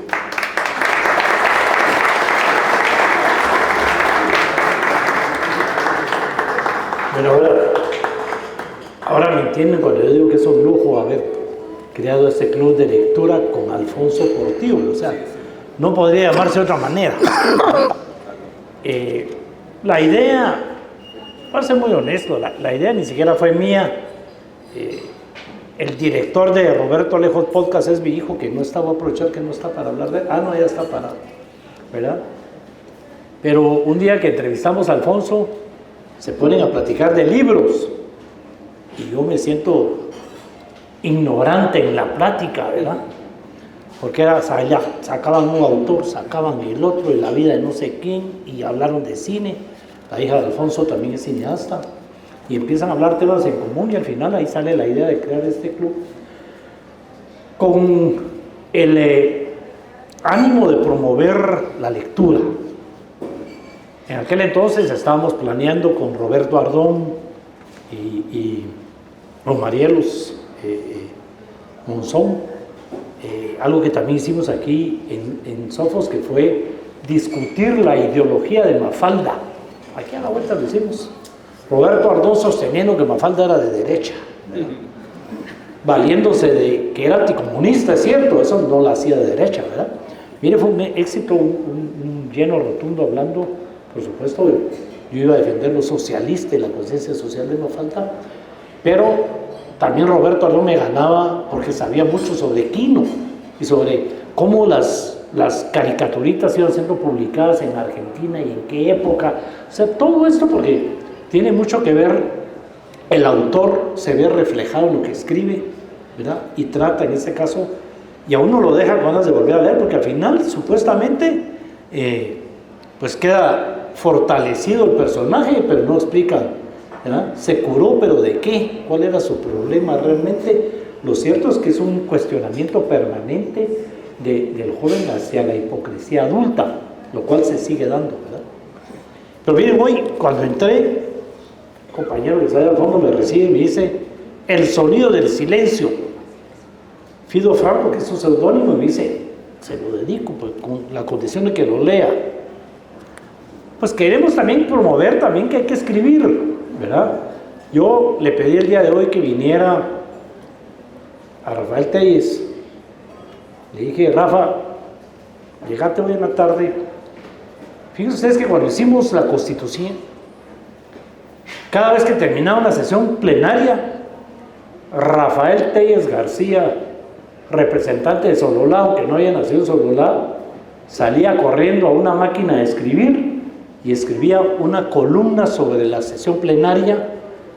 Bueno, ahora me entienden cuando yo digo que es un lujo haber creado este club de lectura con Alfonso Portillo, o sea, no podría llamarse de otra manera. La idea, para ser muy honesto, la idea ni siquiera fue mía. El director de Roberto Lejos Podcast es mi hijo, que no está, voy a aprovechar que no está para hablar de él. No, ya está parado, ¿verdad? Pero un día que entrevistamos a Alfonso, se ponen a platicar de libros y yo me siento ignorante en la plática, ¿verdad? Porque sacaban un autor, sacaban el otro, de la vida de no sé quién, y hablaron de cine. La hija de Alfonso también es cineasta, y empiezan a hablar temas en común, y al final ahí sale la idea de crear este club con el ánimo de promover la lectura, En aquel entonces estábamos planeando con Roberto Ardón y con Marielos Monzón, algo que también hicimos aquí en Sofos, que fue discutir la ideología de Mafalda. Aquí a la vuelta lo hicimos. Roberto Ardón sosteniendo que Mafalda era de derecha, ¿verdad? Valiéndose de que era anticomunista, es cierto, eso no la hacía de derecha, ¿verdad? Mire, fue un éxito, un lleno rotundo hablando, por supuesto, yo iba a defender lo socialista y la conciencia social de Mafalda, pero también Roberto Ardón me ganaba porque sabía mucho sobre Quino y sobre cómo las caricaturitas iban siendo publicadas en Argentina y en qué época. O sea, todo esto porque tiene mucho que ver, el autor se ve reflejado en lo que escribe, ¿verdad? Y trata en ese caso, y a uno lo deja con ganas de volver a leer, porque al final, supuestamente, pues queda fortalecido el personaje, pero no explica, ¿verdad? Se curó, pero ¿de qué? ¿Cuál era su problema realmente? Lo cierto es que es un cuestionamiento permanente del joven hacia la hipocresía adulta, lo cual se sigue dando, ¿verdad? Pero miren, hoy, cuando entré, un compañero que está ahí al fondo me recibe y me dice: el sonido del silencio. Fido Franco, que es su seudónimo, me dice: se lo dedico, pues, con la condición de que lo lea. Pues queremos también promover también que hay que escribir, ¿verdad? Yo le pedí el día de hoy que viniera a Rafael Telles. Le dije: Rafa, llegate hoy en la tarde. Fíjense ustedes que cuando hicimos la Constitución, cada vez que terminaba una sesión plenaria, Rafael Telles García, representante de Sololá, aunque no haya nacido en Sololá, salía corriendo a una máquina de escribir y escribía una columna sobre la sesión plenaria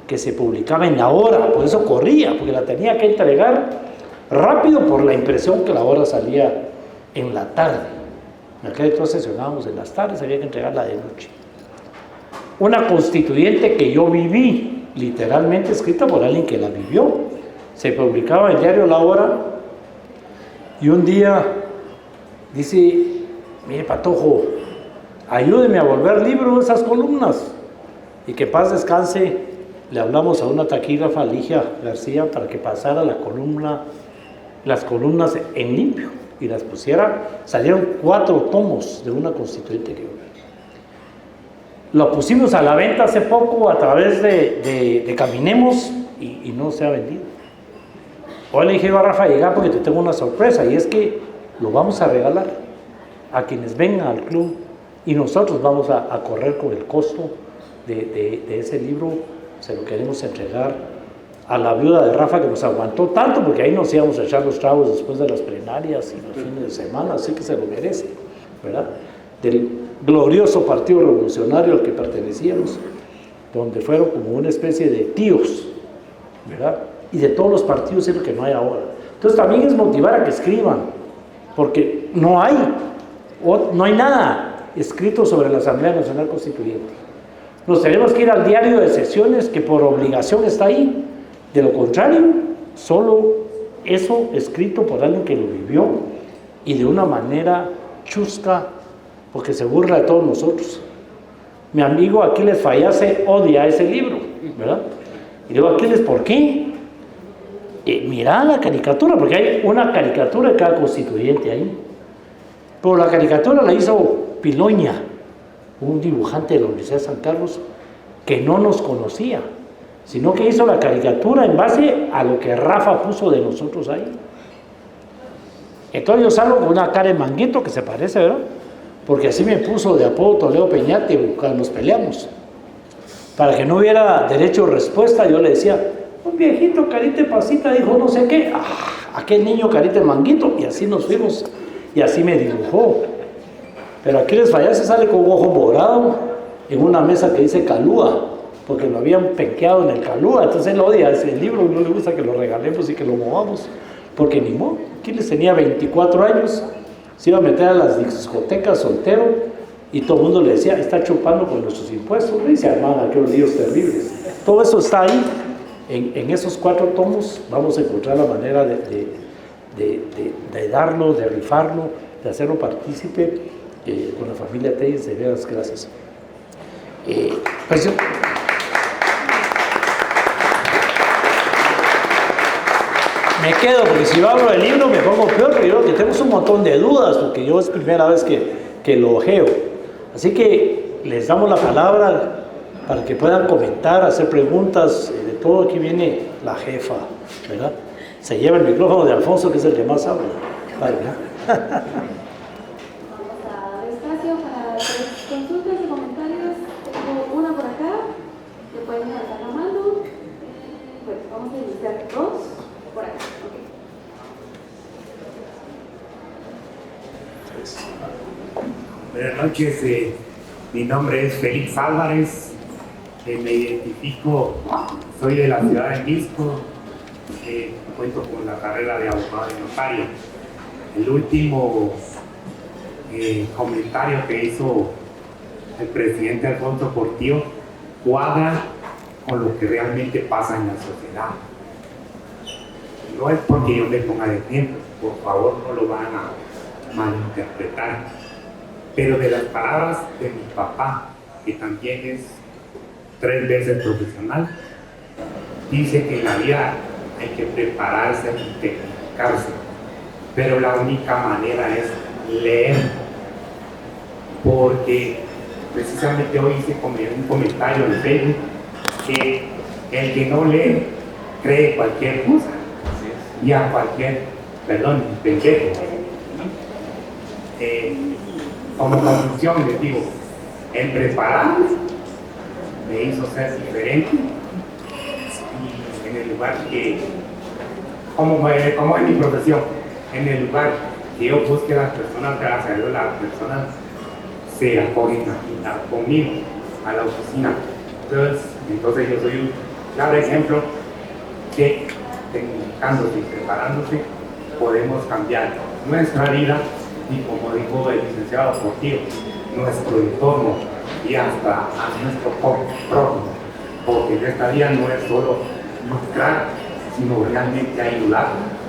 que se publicaba en La Hora. Por eso corría, porque la tenía que entregar rápido por la impresión que La Hora salía en la tarde. En aquel entonces sesionábamos en las tardes, había que entregarla de noche. Una constituyente que yo viví, literalmente escrita por alguien que la vivió. Se publicaba en el diario La Hora y un día dice: mire, Patojo, ayúdeme a volver libro de esas columnas. Y que paz descanse, le hablamos a una taquígrafa, Ligia García, para que pasara las columnas en limpio y las pusiera. Salieron 4 tomos de una constituyente que yo vi. Lo pusimos a la venta hace poco a través de Caminemos y no se ha vendido. Hoy le dije a Rafa: llega porque te tengo una sorpresa, y es que lo vamos a regalar a quienes vengan al club, y nosotros vamos a correr con el costo de ese libro. Se lo queremos entregar a la viuda de Rafa, que nos aguantó tanto, porque ahí nos íbamos a echar los tragos después de las plenarias y los fines de semana, así que se lo merece, ¿verdad? Del glorioso Partido Revolucionario al que pertenecíamos, donde fueron como una especie de tíos, ¿verdad? Y de todos los partidos es lo que no hay ahora. Entonces también es motivar a que escriban, porque no hay nada escrito sobre la Asamblea Nacional Constituyente. Nos tenemos que ir al diario de sesiones, que por obligación está ahí. De lo contrario, solo eso escrito por alguien que lo vivió y de una manera chusca, porque se burla de todos nosotros. Mi amigo Aquiles Fallase odia ese libro, ¿verdad? Y digo: Aquiles, ¿por qué? Mira la caricatura, porque hay una caricatura de cada constituyente ahí. Pero la caricatura la hizo Piloña, un dibujante de la Universidad de San Carlos, que no nos conocía, sino que hizo la caricatura en base a lo que Rafa puso de nosotros ahí. Entonces yo salgo con una cara de manguito que se parece, ¿verdad? Porque así me puso de apodo Toledo Peñate cuando nos peleamos. Para que no hubiera derecho de respuesta, yo le decía: un viejito carita de pasita dijo no sé qué. Aquel niño carita de manguito. Y así nos fuimos. Y así me dibujó. Pero aquí les Fallase sale con un ojo morado en una mesa que dice Calúa, porque lo habían penqueado en el Calúa. Entonces él odia ese libro y no le gusta que lo regalemos y que lo movamos, porque ni modo. Aquí les tenía 24 años, se iba a meter a las discotecas soltero y todo el mundo le decía: está chupando con nuestros impuestos, y se armaban aquellos líos terribles. Todo eso está ahí. En esos 4 tomos vamos a encontrar la manera de darlo, de rifarlo, de hacerlo partícipe con la familia Telles. De veras, gracias. Pues yo, me quedo, porque si yo hablo del libro me pongo peor, pero yo creo que tenemos un montón de dudas, porque yo es primera vez que lo ojeo. Así que les damos la palabra para que puedan comentar, hacer preguntas, de todo. Aquí viene la jefa, ¿verdad? Se lleva el micrófono de Alfonso, que es el que más habla. Vale, ¿verdad? Vamos a dar espacio para consultas y comentarios. Tengo una por acá, que pueden levantar la mano. Bueno, vamos a iniciar dos por acá. Okay. Buenas noches, mi nombre es Félix Álvarez, me identifico, soy de la ciudad de Misco, cuento con la carrera de abogado y notario. El último comentario que hizo el presidente Alfonso Portillo cuadra con lo que realmente pasa en la sociedad. No es porque yo me ponga de ejemplo, por favor no lo van a malinterpretar. Pero de las palabras de mi papá, que también es 3 veces profesional, dice que en la vida hay que prepararse y tecnificarse, pero la única manera es leer, porque precisamente hoy hice un comentario en Facebook que el que no lee cree cualquier cosa y a cualquier, perdón, pendejo. Como conclusión les digo, el prepararme me hizo ser diferente y en el lugar que, como es mi profesión, en el lugar que yo busque a las personas, gracias a Dios, las personas se acogen conmigo a la oficina. Entonces yo soy un claro ejemplo que tecnificándose y preparándose podemos cambiar nuestra vida y, como dijo el licenciado Portillo, nuestro entorno y hasta a nuestro prójimo, porque en esta vida no es solo lucrar, sino realmente ayudar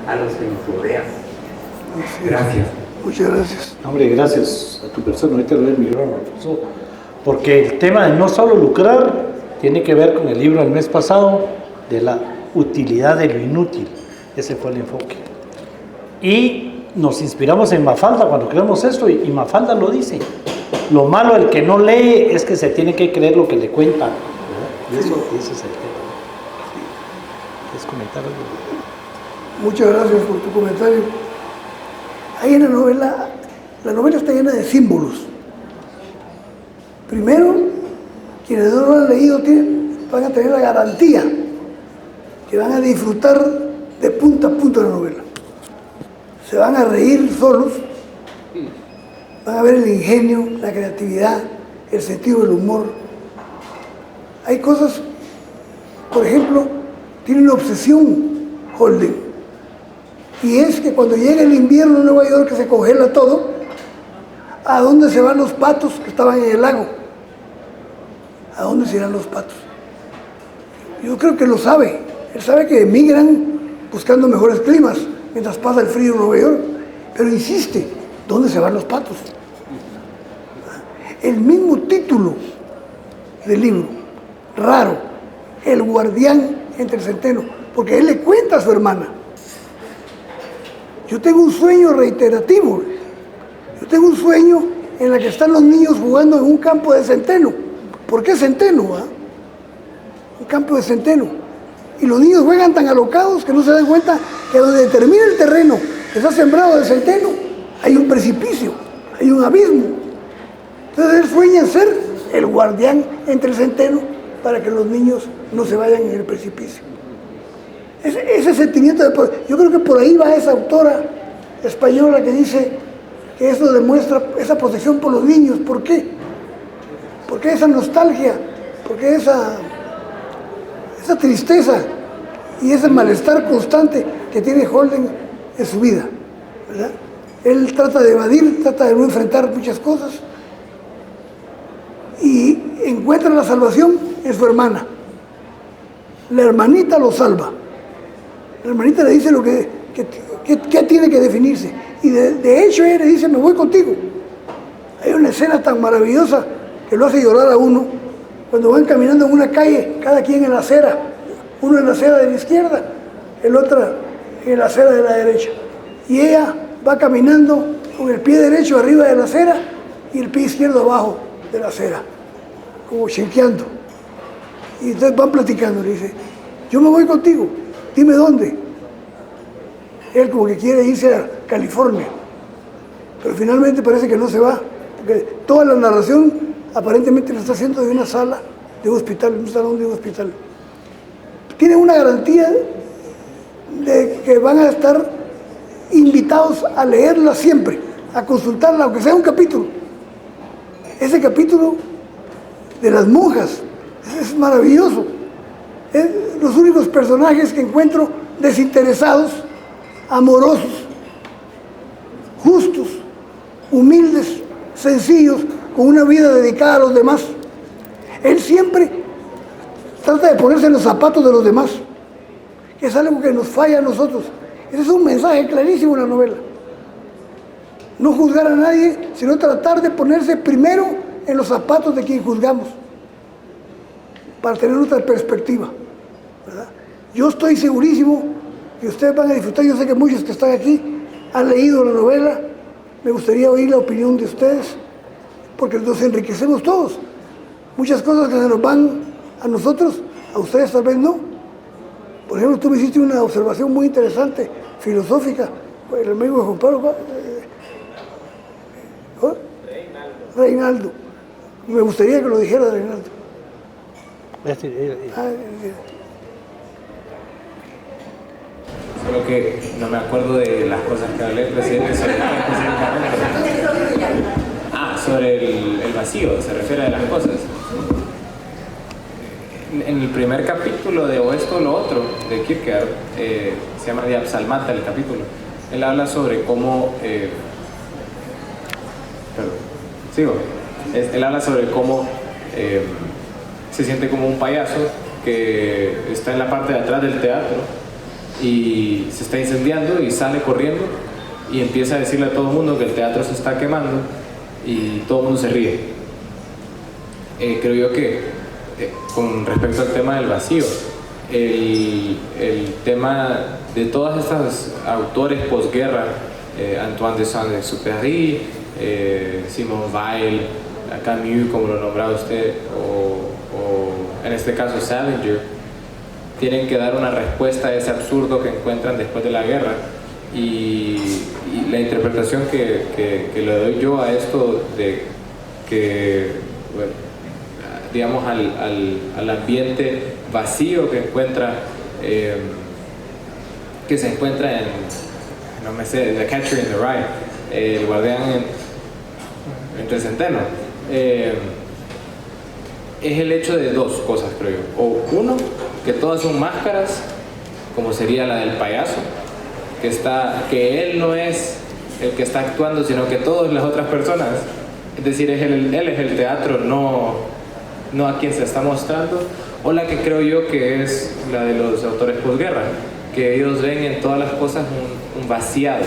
a los que nos rodean. Gracias. Muchas gracias. Hombre, gracias a tu persona. Ahorita le doy el micrófono, Alfonso, porque el tema de no solo lucrar tiene que ver con el libro del mes pasado de la utilidad de lo inútil. Ese fue el enfoque. Y nos inspiramos en Mafalda cuando creamos esto, y Mafalda lo dice. Lo malo del que no lee es que se tiene que creer lo que le cuentan. Y ese es el tema. ¿Quieres comentar algo? Muchas gracias por tu comentario. Ahí en la novela está llena de símbolos. Primero, quienes no lo han leído van a tener la garantía que van a disfrutar de punta a punta la novela. Se van a reír solos, van a ver el ingenio, la creatividad, el sentido del humor. Hay cosas, por ejemplo, tiene una obsesión Holden, y es que cuando llega el invierno en Nueva York, que se congela todo, ¿a dónde se van los patos que estaban en el lago? ¿A dónde se irán los patos? Yo creo que lo sabe. Él sabe que emigran buscando mejores climas mientras pasa el frío en Nueva York, pero insiste, ¿dónde se van los patos? El mismo título del libro, raro, El guardián entre el centeno, porque él le cuenta a su hermana: yo tengo un sueño reiterativo, yo tengo un sueño en el que están los niños jugando en un campo de centeno. ¿Por qué centeno? Un campo de centeno. Y los niños juegan tan alocados que no se dan cuenta que donde termina el terreno que está sembrado de centeno, hay un precipicio, hay un abismo. Entonces él sueña en ser el guardián entre el centeno para que los niños no se vayan en el precipicio. Ese sentimiento de poder, yo creo que por ahí va esa autora española que dice que eso demuestra esa protección por los niños. ¿Por qué? Porque esa nostalgia, porque esa tristeza y ese malestar constante que tiene Holden en su vida, ¿verdad? Él trata de evadir, trata de no enfrentar muchas cosas y encuentra la salvación en su hermana. La hermanita lo salva. La hermanita le dice lo que tiene que definirse, y de hecho ella le dice: me voy contigo. Hay una escena tan maravillosa que lo hace llorar a uno, Cuando van caminando en una calle, cada quien en la acera, uno en la acera de la izquierda, el otro en la acera de la derecha. Y ella va caminando con el pie derecho arriba de la acera y el pie izquierdo abajo de la acera, como chequeando. Y entonces van platicando, le dice, yo me voy contigo, dime dónde. Él como que quiere irse a California, pero finalmente parece que no se va, porque toda la narración aparentemente lo está haciendo de una sala de un hospital, un salón de un hospital. Tiene una garantía de que van a estar invitados a leerla siempre, a consultarla, aunque sea un capítulo. Ese capítulo de las monjas es maravilloso. Es los únicos personajes que encuentro desinteresados, amorosos, justos, humildes, sencillos, con una vida dedicada a los demás. Él siempre trata de ponerse en los zapatos de los demás, que es algo que nos falla a nosotros. Ese es un mensaje clarísimo en la novela. No juzgar a nadie, sino tratar de ponerse primero en los zapatos de quien juzgamos, para tener otra perspectiva, ¿verdad? Yo estoy segurísimo que ustedes van a disfrutar. Yo sé que muchos que están aquí han leído la novela. Me gustaría oír la opinión de ustedes, porque nos enriquecemos todos. Muchas cosas que se nos van a nosotros, a ustedes tal vez no. Por ejemplo, tú me hiciste una observación muy interesante, filosófica, el amigo de Juan Pablo, Reinaldo. Me gustaría que lo dijera Reinaldo. Solo que no me acuerdo de las cosas que hablé, presidente, sobre sobre el vacío, se refiere a las cosas. En el primer capítulo de O esto o lo otro, de Kierkegaard, se llama De Absalmata el capítulo, él habla sobre cómo... Él habla sobre cómo se siente como un payaso que está en la parte de atrás del teatro y se está incendiando y sale corriendo y empieza a decirle a todo el mundo que el teatro se está quemando y todo el mundo se ríe. Creo yo que con respecto al tema del vacío, el tema de todas estas autores posguerra, Antoine de Saint-Exupéry, Simone Weil, Camus, como lo nombraba usted, o en este caso Salinger, tienen que dar una respuesta a ese absurdo que encuentran después de la guerra. Y la interpretación que le doy yo a esto de que, bueno, digamos, al ambiente vacío que encuentra, que se encuentra en, no me sé, The Catcher in the Rye, el guardián entre centeno, es el hecho de dos cosas, creo yo. O uno, que todas son máscaras, como sería la del payaso, que él no es el que está actuando, sino que todas las otras personas, es decir, él es el teatro, no a quien se está mostrando. O la que creo yo que es la de los autores posguerra, que ellos ven en todas las cosas un vaciado,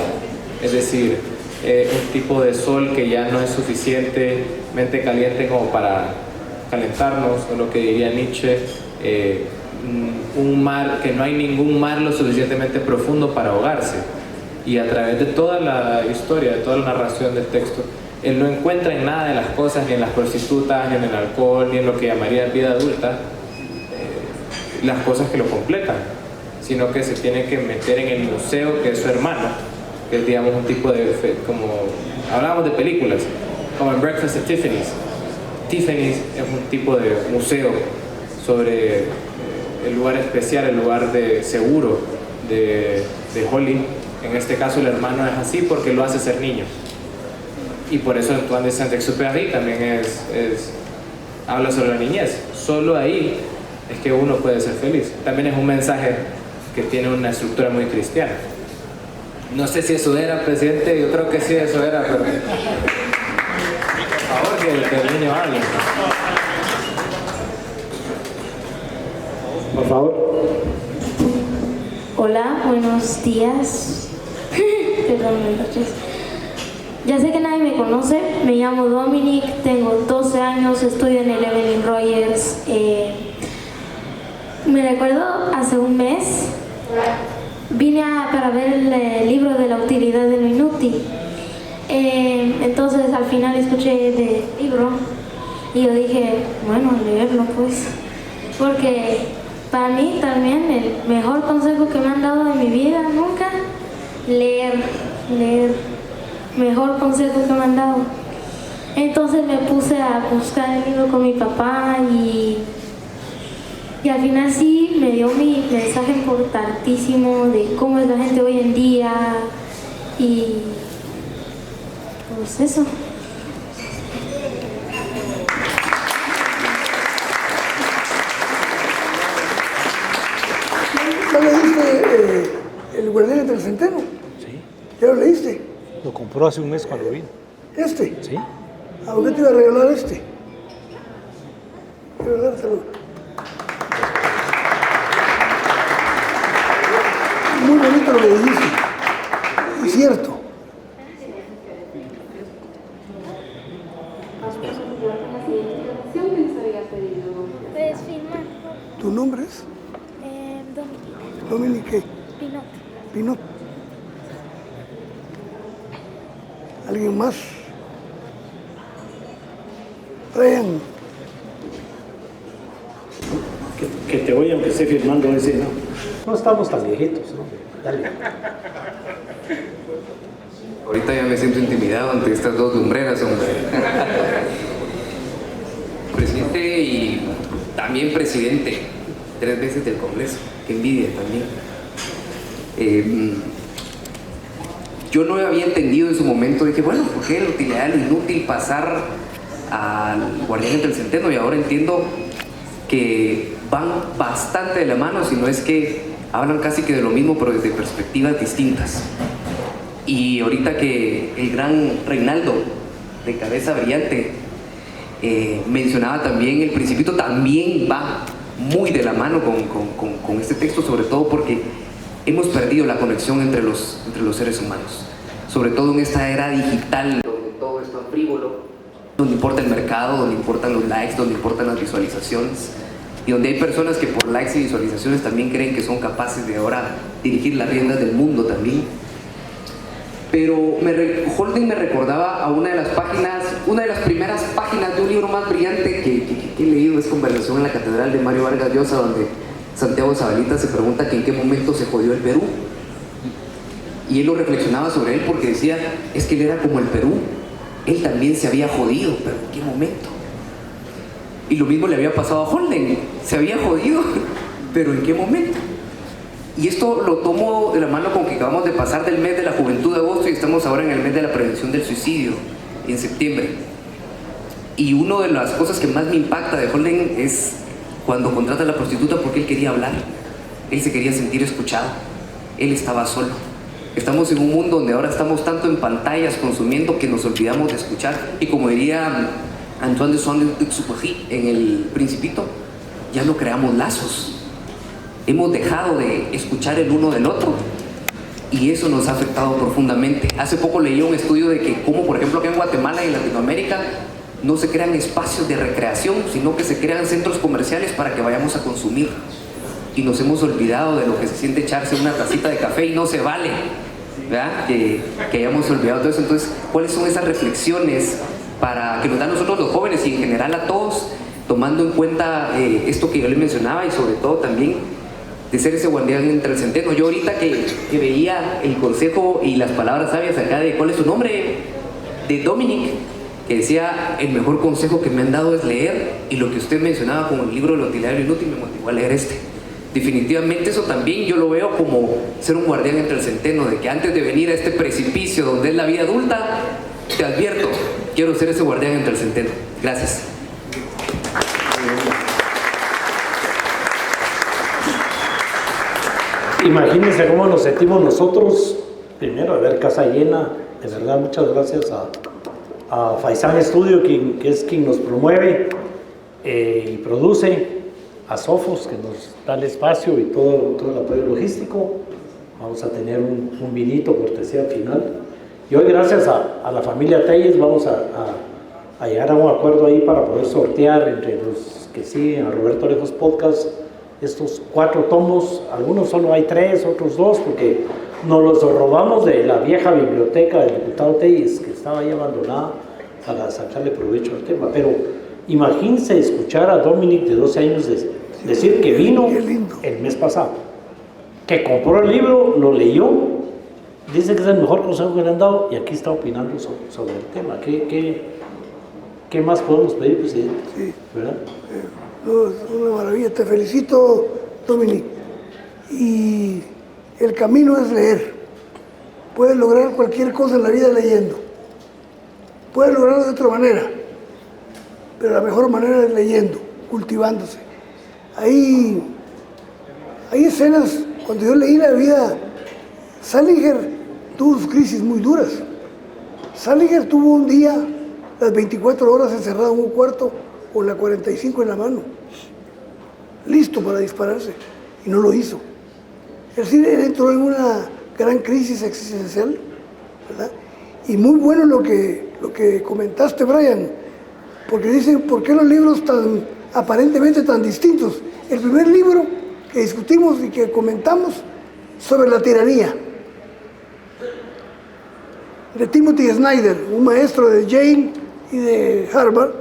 es decir, un tipo de sol que ya no es suficientemente caliente como para calentarnos, o lo que diría Nietzsche, un mar, que no hay ningún mar lo suficientemente profundo para ahogarse. Y a través de toda la historia, de toda la narración del texto, él no encuentra en nada de las cosas, ni en las prostitutas, ni en el alcohol, ni en lo que llamaría vida adulta, las cosas que lo completan, sino que se tiene que meter en el museo que es su hermano, que es, digamos, un tipo de, como hablábamos de películas, como en Breakfast at Tiffany's. Tiffany's es un tipo de museo sobre el lugar especial, el lugar de seguro de Holly. En este caso el hermano es así porque lo hace ser niño. Y por eso Antoine de Saint-Exupéry también habla sobre la niñez. Solo ahí es que uno puede ser feliz. También es un mensaje que tiene una estructura muy cristiana. No sé si eso era, presidente, yo creo que sí eso era, pero... Por favor, que el niño hable. Por favor. Hola, buenos días. Perdón, buenas noches. Ya sé que nadie me conoce, me llamo Dominic, tengo 12 años, estudio en el Evelyn Rogers. Me recuerdo hace un mes, vine para ver el libro de la utilidad de lo inútil. Entonces al final escuché el libro y yo dije, bueno, leerlo pues, porque para mí también el mejor consejo que me han dado en mi vida nunca, leer, mejor consejo que me han dado. Entonces me puse a buscar el libro con mi papá y al final sí me dio mi mensaje importantísimo de cómo es la gente hoy en día y pues eso. ¿Ya leíste El Guardián entre el Centeno? Sí. ¿Ya lo leíste? Lo compró hace un mes cuando vino. ¿Este? Sí. ¿A dónde te iba a regalar este? Quiero dártelo. Muy bonito lo que dijiste. Y cierto. Vamos a continuar con la siguiente intervención que nos había pedido. Puedes filmar. ¿Tu nombre es? Dominic. Dominique. Pinot. Pinot. ¿Alguien más? Brian. Que te oigan que esté firmando ese, no. No estamos tan viejitos, ¿no? Dale. Ahorita ya me siento intimidado ante estas dos lumbreras, hombre. Presidente y también presidente, 3 veces del Congreso. Qué envidia también. Yo no había entendido en su momento, dije, bueno, ¿por qué la utilidad de lo inútil pasar al Guardián entre el Centeno? Y ahora entiendo que van bastante de la mano, si no es que hablan casi que de lo mismo, pero desde perspectivas distintas. Y ahorita que el gran Reinaldo, de cabeza brillante, mencionaba también el Principito, también va muy de la mano con este texto, sobre todo porque hemos perdido la conexión entre los seres humanos, sobre todo en esta era digital donde todo es tan frívolo, donde importa el mercado, donde importan los likes, donde importan las visualizaciones, y donde hay personas que por likes y visualizaciones también creen que son capaces de ahora dirigir las riendas del mundo también. Pero Holden me recordaba a una de las primeras páginas de un libro más brillante que he leído, es Conversación en la Catedral, de Mario Vargas Llosa, donde Santiago Zabalita se pregunta que en qué momento se jodió el Perú. Y él lo reflexionaba sobre él porque decía, es que él era como el Perú, él también se había jodido, pero ¿en qué momento? Y lo mismo le había pasado a Holden, se había jodido, pero ¿en qué momento? Y esto lo tomo de la mano con que acabamos de pasar del mes de la juventud de agosto y estamos ahora en el mes de la prevención del suicidio, en septiembre. Y una de las cosas que más me impacta de Holden es cuando contrata a la prostituta porque él quería hablar, él se quería sentir escuchado, él estaba solo. Estamos en un mundo donde ahora estamos tanto en pantallas consumiendo que nos olvidamos de escuchar, y como diría Antoine de Saint-Exupéry en El Principito, ya no creamos lazos. Hemos dejado de escuchar el uno del otro y eso nos ha afectado profundamente. Hace poco leí un estudio de que como por ejemplo aquí en Guatemala y en Latinoamérica no se crean espacios de recreación, sino que se crean centros comerciales para que vayamos a consumir. Y nos hemos olvidado de lo que se siente echarse una tacita de café y no se vale, ¿verdad? Que hayamos olvidado todo eso. Entonces, ¿cuáles son esas reflexiones para que nos dan nosotros los jóvenes y en general a todos, tomando en cuenta esto que yo les mencionaba y sobre todo también de ser ese guardián entre el centeno? Yo ahorita que veía el consejo y las palabras sabias acá de ¿cuál es su nombre? De Dominic, que decía, el mejor consejo que me han dado es leer, y lo que usted mencionaba con el libro de la utilidad de lo inútil me motivó a leer este. Definitivamente eso también yo lo veo como ser un guardián entre el centeno, de que antes de venir a este precipicio donde es la vida adulta, te advierto, quiero ser ese guardián entre el centeno. Gracias. Imagínense cómo nos sentimos nosotros, primero de ver casa llena. De verdad, muchas gracias a Faisán Estudio, que es quien nos promueve y produce, a Sofos, que nos da el espacio y todo el apoyo logístico. Vamos a tener un vinito cortesía al final. Y hoy, gracias a la familia Telles, vamos a llegar a un acuerdo ahí para poder sortear entre los que siguen a Roberto Lejos Podcast estos 4 tomos. Algunos solo hay 3, otros 2, porque nos los robamos de la vieja biblioteca del diputado Telles, que estaba ahí abandonada, para sacarle provecho al tema. Pero imagínense escuchar a Dominic, de 12 años, decir que vino el mes pasado, que compró el libro, lo leyó, dice que es el mejor consejo que le han dado, y aquí está opinando sobre el tema. ¿Qué más podemos pedir, presidente? Sí. ¿Verdad? No, es una maravilla. Te felicito, Dominic. Y el camino es leer. Puedes lograr cualquier cosa en la vida leyendo. Puedes lograrlo de otra manera, pero la mejor manera es leyendo, cultivándose. Hay escenas, cuando yo leí la vida, Salinger tuvo sus crisis muy duras. Salinger tuvo un día, las 24 horas encerrado en un cuarto con la 45 en la mano, listo para dispararse, y no lo hizo. Es decir, él entró en una gran crisis existencial, ¿verdad? Y muy bueno lo que comentaste, Brian, porque dicen, ¿por qué los libros aparentemente tan distintos? El primer libro que discutimos y que comentamos sobre la tiranía, de Timothy Snyder, un maestro de Yale y de Harvard,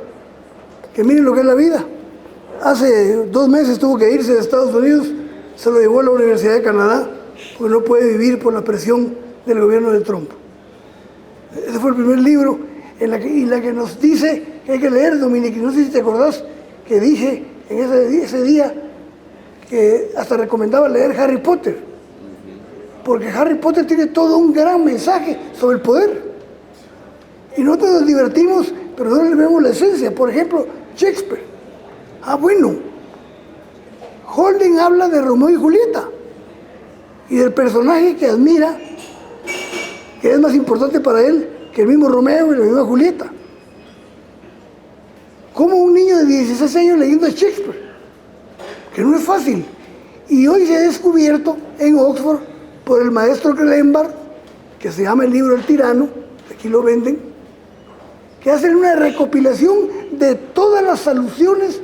que miren lo que es la vida. Hace 2 meses tuvo que irse de Estados Unidos, se lo llevó a la Universidad de Canadá, porque no puede vivir por la presión del gobierno de Trump. Ese fue el primer libro en la que nos dice que hay que leer, Dominic. No sé si te acordás que dije en ese día que hasta recomendaba leer Harry Potter, porque Harry Potter tiene todo un gran mensaje sobre el poder. Y nosotros nos divertimos, pero no le vemos la esencia. Por ejemplo, Shakespeare. Bueno, Holden habla de Romeo y Julieta y del personaje que admira, que es más importante para él que el mismo Romeo y la misma Julieta. Como un niño de 16 años leyendo a Shakespeare, que no es fácil. Y hoy se ha descubierto en Oxford por el maestro Glenbard, que se llama El libro del tirano, aquí lo venden, que hacen una recopilación de todas las alusiones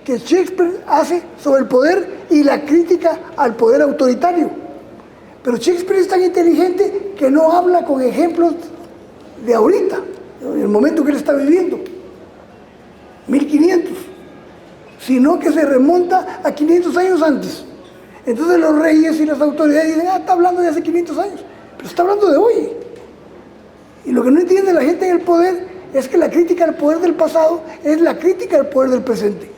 que Shakespeare hace sobre el poder y la crítica al poder autoritario. Pero Shakespeare es tan inteligente que no habla con ejemplos de ahorita, en el momento que él está viviendo, 1500, sino que se remonta a 500 años antes. Entonces los reyes y las autoridades dicen, está hablando de hace 500 años, pero está hablando de hoy. Y lo que no entiende la gente en el poder es que la crítica al poder del pasado es la crítica al poder del presente.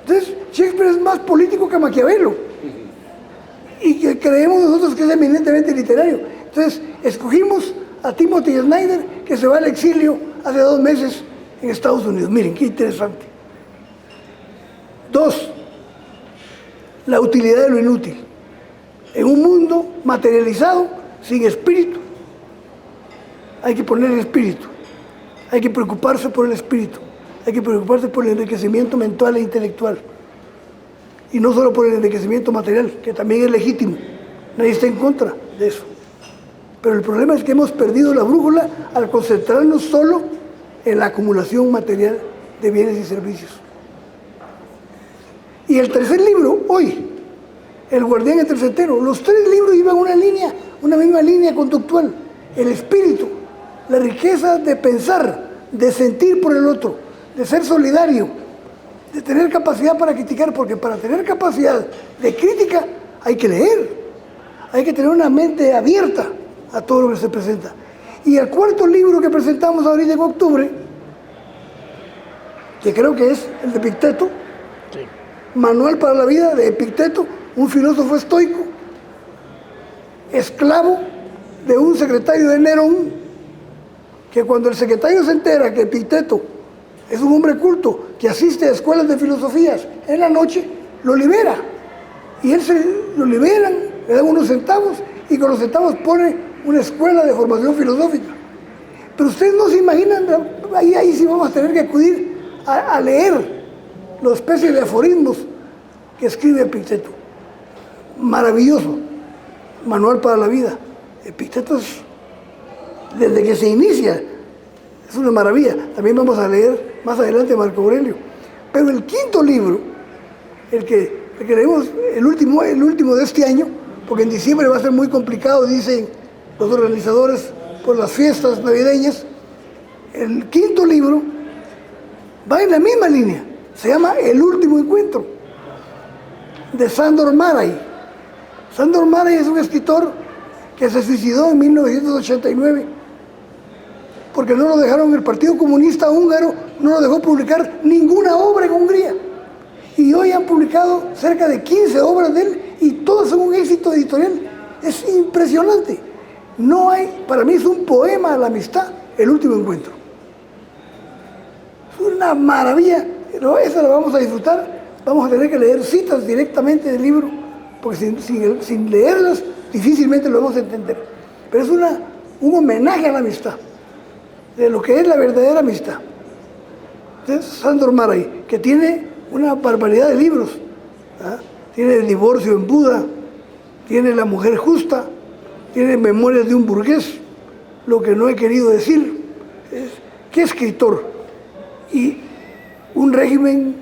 Entonces Shakespeare es más político que Maquiavelo, y que creemos nosotros que es eminentemente literario. Entonces escogimos a Timothy Snyder, que se va al exilio hace 2 meses en Estados Unidos. Miren, qué interesante. 2, la utilidad de lo inútil. En un mundo materializado, sin espíritu, hay que poner el espíritu. Hay que preocuparse por el espíritu. Hay que preocuparse por el enriquecimiento mental e intelectual. Y no solo por el enriquecimiento material, que también es legítimo. Nadie está en contra de eso. Pero el problema es que hemos perdido la brújula al concentrarnos solo en la acumulación material de bienes y servicios. Y el tercer libro, hoy, El guardián entre el centeno. Los 3 libros llevan una misma línea conductual. El espíritu, la riqueza de pensar, de sentir por el otro, de ser solidario, de tener capacidad para criticar, porque para tener capacidad de crítica hay que leer, hay que tener una mente abierta a todo lo que se presenta. Y el 4º libro que presentamos ahorita en octubre, que creo que es el de Epicteto, sí. Manual para la vida de Epicteto, un filósofo estoico, esclavo de un secretario de Nerón, que cuando el secretario se entera que Epicteto es un hombre culto que asiste a escuelas de filosofías en la noche, lo libera. Y lo liberan, le dan unos centavos y con los centavos pone una escuela de formación filosófica. Pero ustedes no se imaginan, ahí sí vamos a tener que acudir a leer la especie de aforismos que escribe Epicteto. Maravilloso, manual para la vida. Epicteto es desde que se inicia. Es una maravilla. También vamos a leer más adelante Marco Aurelio. Pero el quinto libro, el que leemos, el último de este año, porque en diciembre va a ser muy complicado, dicen los organizadores, por las fiestas navideñas. El quinto libro va en la misma línea. Se llama El último encuentro, de Sándor Márai. Sándor Márai es un escritor que se suicidó en 1989 porque no lo dejaron, el Partido Comunista Húngaro no lo dejó publicar ninguna obra en Hungría. Y hoy han publicado cerca de 15 obras de él y todas son un éxito editorial. Es impresionante. No hay, para mí es un poema a la amistad, El último encuentro. Es una maravilla, ¿no? Esa la vamos a disfrutar. Vamos a tener que leer citas directamente del libro, porque sin leerlas difícilmente lo vamos a entender. Pero es un homenaje a la amistad, de lo que es la verdadera amistad. Es Sándor Márai, que tiene una barbaridad de libros. ¿Ah? Tiene El divorcio en Buda, tiene La mujer justa, tiene Memorias de un burgués, Lo que no he querido decir. ¿Qué escritor? Y un régimen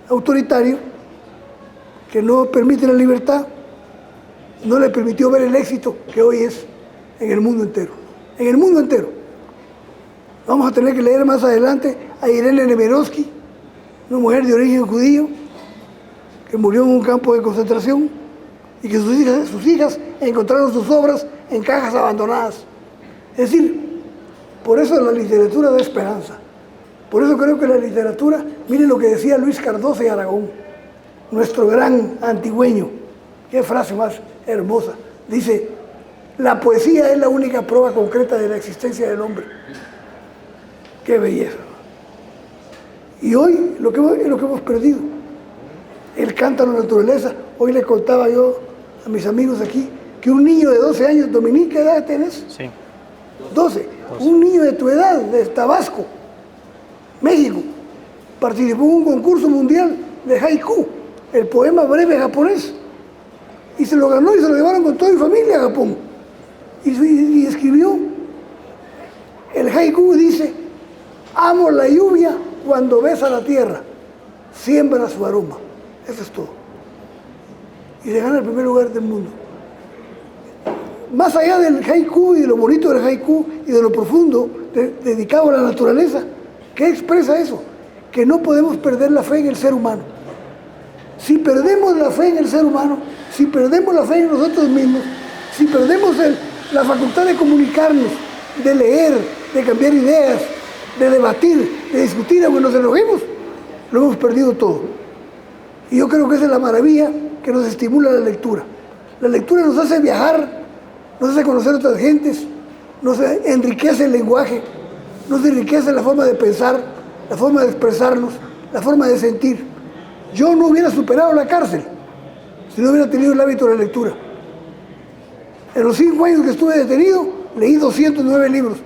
autoritario que no permite la libertad, no le permitió ver el éxito que hoy es en el mundo entero. En el mundo entero. Vamos a tener que leer más adelante a Irene Nemirovsky, una mujer de origen judío que murió en un campo de concentración y que sus hijas encontraron sus obras en cajas abandonadas. Es decir, por eso la literatura da esperanza. Por eso creo que la literatura, miren lo que decía Luis Cardoso y Aragón, nuestro gran antigüeño. Qué frase más hermosa. Dice, la poesía es la única prueba concreta de la existencia del hombre. Qué belleza. Y hoy lo que hemos perdido, el canto a la naturaleza. Hoy le contaba yo a mis amigos aquí que un niño de 12 años, Dominique, ¿qué edad tenés? Sí. 12. Un niño de tu edad, de Tabasco, México, participó en un concurso mundial de haiku, el poema breve japonés, y se lo ganó y se lo llevaron con toda mi familia a Japón. Y escribió, el haiku dice, amo la lluvia cuando besa la tierra, siembra su aroma. Eso es todo. Y se gana el primer lugar del mundo. Más allá del haiku y de lo bonito del haiku y de lo profundo dedicado a la naturaleza, ¿qué expresa eso? Que no podemos perder la fe en el ser humano. Si perdemos la fe en el ser humano, si perdemos la fe en nosotros mismos, si perdemos la facultad de comunicarnos, de leer, de cambiar ideas, de debatir, de discutir, aunque nos enojemos, lo hemos perdido todo. Y yo creo que esa es la maravilla que nos estimula la lectura. La lectura nos hace viajar, nos hace conocer otras gentes, nos enriquece el lenguaje, nos enriquece la forma de pensar, la forma de expresarnos, la forma de sentir. Yo no hubiera superado la cárcel si no hubiera tenido el hábito de la lectura. En los 5 años que estuve detenido, leí 209 libros,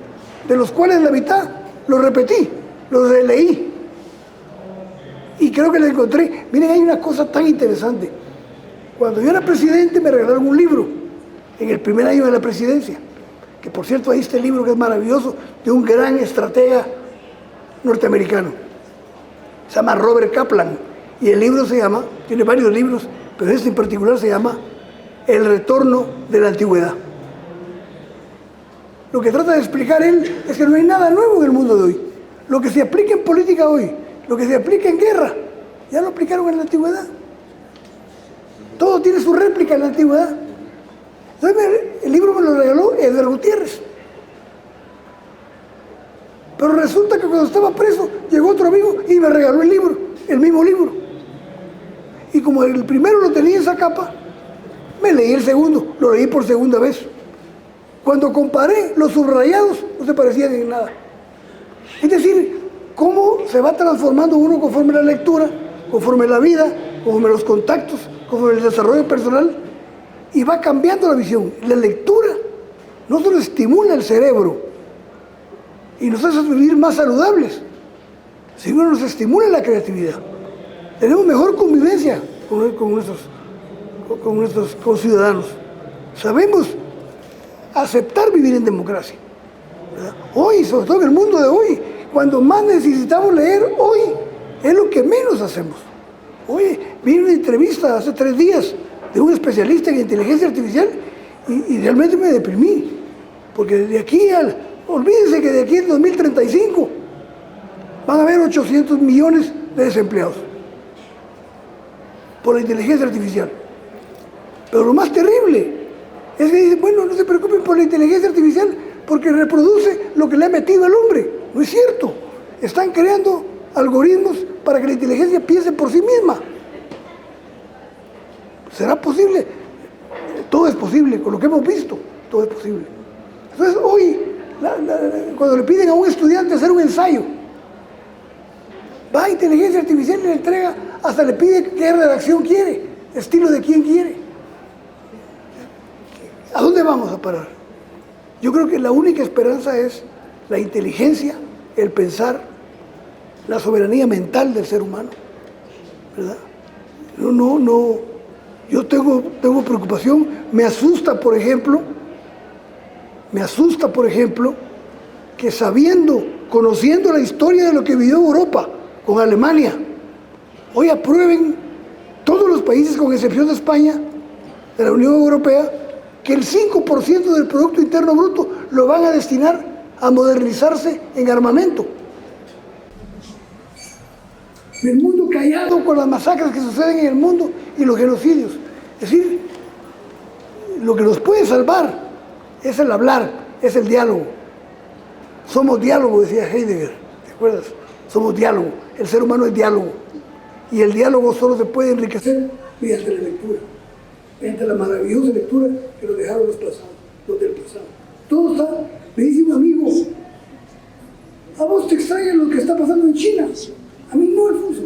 de los cuales la mitad los repetí, los releí. Y creo que les encontré. Miren, hay una cosa tan interesante. Cuando yo era presidente me regalaron un libro, en el primer año de la presidencia, que por cierto ahí está el libro que es maravilloso, de un gran estratega norteamericano. Se llama Robert Kaplan. Y el libro se llama, tiene varios libros, pero este en particular se llama El retorno de la antigüedad. Lo que trata de explicar él es que no hay nada nuevo en el mundo de hoy. Lo que se aplica en política hoy, lo que se aplica en guerra, ya lo aplicaron en la antigüedad. Todo tiene su réplica en la antigüedad. Entonces, el libro me lo regaló Edgar Gutiérrez. Pero resulta que cuando estaba preso, llegó otro amigo y me regaló el libro, el mismo libro. Y como el primero lo tenía en esa capa, me leí el segundo, lo leí por segunda vez. Cuando comparé los subrayados, no se parecían en nada. Es decir, cómo se va transformando uno conforme la lectura, conforme la vida, conforme los contactos, conforme el desarrollo personal, y va cambiando la visión. La lectura no solo estimula el cerebro y nos hace vivir más saludables, sino nos estimula la creatividad. Tenemos mejor convivencia con nuestros conciudadanos. Sabemos aceptar vivir en democracia. ¿verdad? Hoy, sobre todo en el mundo de hoy, cuando más necesitamos leer, hoy es lo que menos hacemos. Hoy vi una entrevista hace 3 días de un especialista en inteligencia artificial y realmente me deprimí, porque de aquí olvídense que de aquí al 2035 van a haber 800 millones de desempleados por la inteligencia artificial. Pero lo más terrible es que dicen, bueno, no se preocupen por la inteligencia artificial porque reproduce lo que le ha metido al hombre. No es cierto. Están creando algoritmos para que la inteligencia piense por sí misma. ¿Será posible? Todo es posible, con lo que hemos visto, todo es posible. Entonces hoy, cuando le piden a un estudiante hacer un ensayo, va a inteligencia artificial y le entrega, hasta le pide qué redacción quiere, estilo de quién quiere. ¿A dónde vamos a parar? Yo creo que la única esperanza es la inteligencia, el pensar, la soberanía mental del ser humano, ¿verdad? Yo tengo preocupación, me asusta, por ejemplo, que conociendo la historia de lo que vivió Europa con Alemania, hoy aprueben todos los países, con excepción de España, de la Unión Europea, que el 5% del Producto Interno Bruto lo van a destinar a modernizarse en armamento. El mundo callado con las masacres que suceden en el mundo y los genocidios. Es decir, lo que nos puede salvar es el hablar, es el diálogo. Somos diálogo, decía Heidegger, ¿te acuerdas? Somos diálogo, el ser humano es diálogo. Y el diálogo solo se puede enriquecer mediante la lectura, mediante la maravillosa lectura que nos dejaron los del pasado. Todo está, me dice un amigo, ¿a vos te extraña lo que está pasando en China? A mí no, Alfonso,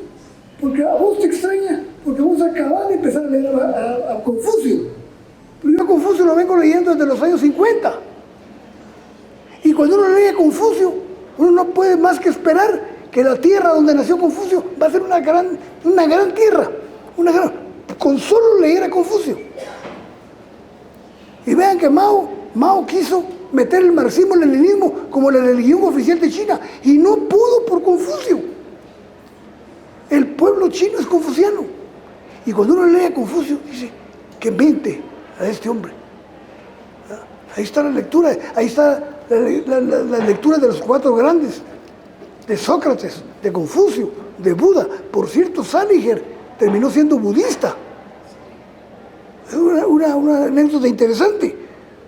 porque a vos te extraña, porque vos acabás de empezar a leer a Confucio. Pero yo a Confucio lo vengo leyendo desde los años 50. Y cuando uno lee a Confucio, uno no puede más que esperar que la tierra donde nació Confucio va a ser una gran tierra, con solo leer a Confucio. Y vean que Mao quiso meter el marxismo-leninismo como la religión oficial de China, y no pudo por Confucio. El pueblo chino es confuciano. Y cuando uno lee a Confucio, dice, qué mente a este hombre. Ahí está la lectura, ahí está la lectura de los 4 grandes, de Sócrates, de Confucio, de Buda. Por cierto, Salinger terminó siendo budista. Es una anécdota interesante.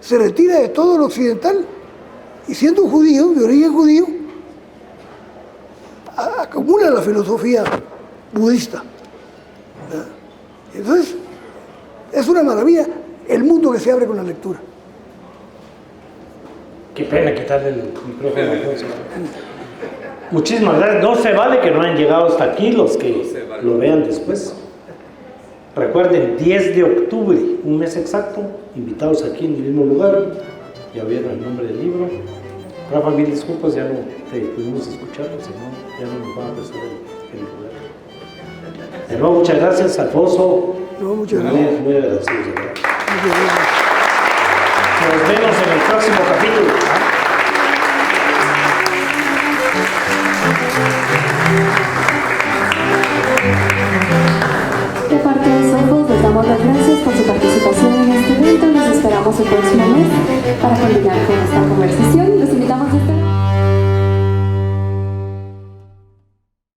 Se retira de todo lo occidental y siendo judío, de origen judío, acumula la filosofía budista. ¿Verdad? Entonces, es una maravilla el mundo que se abre con la lectura. Qué pena quitarle el micrófono a Alfonso. Muchísimas gracias. No se vale que no hayan llegado hasta aquí los que lo vean después. Recuerden, 10 de octubre, un mes exacto, invitados aquí en el mismo lugar. Ya vieron el nombre del libro. Rafa, mil disculpas, ya no te pudimos escuchar, si no, ya no nos van a prestar el lugar. De nuevo, muchas gracias, Alfonso. No, muchas gracias. Muy agradecidos, de verdad. Nos vemos en el próximo capítulo. De parte de Sofos, les damos las gracias por su participación en este evento y los esperamos el próximo mes para continuar con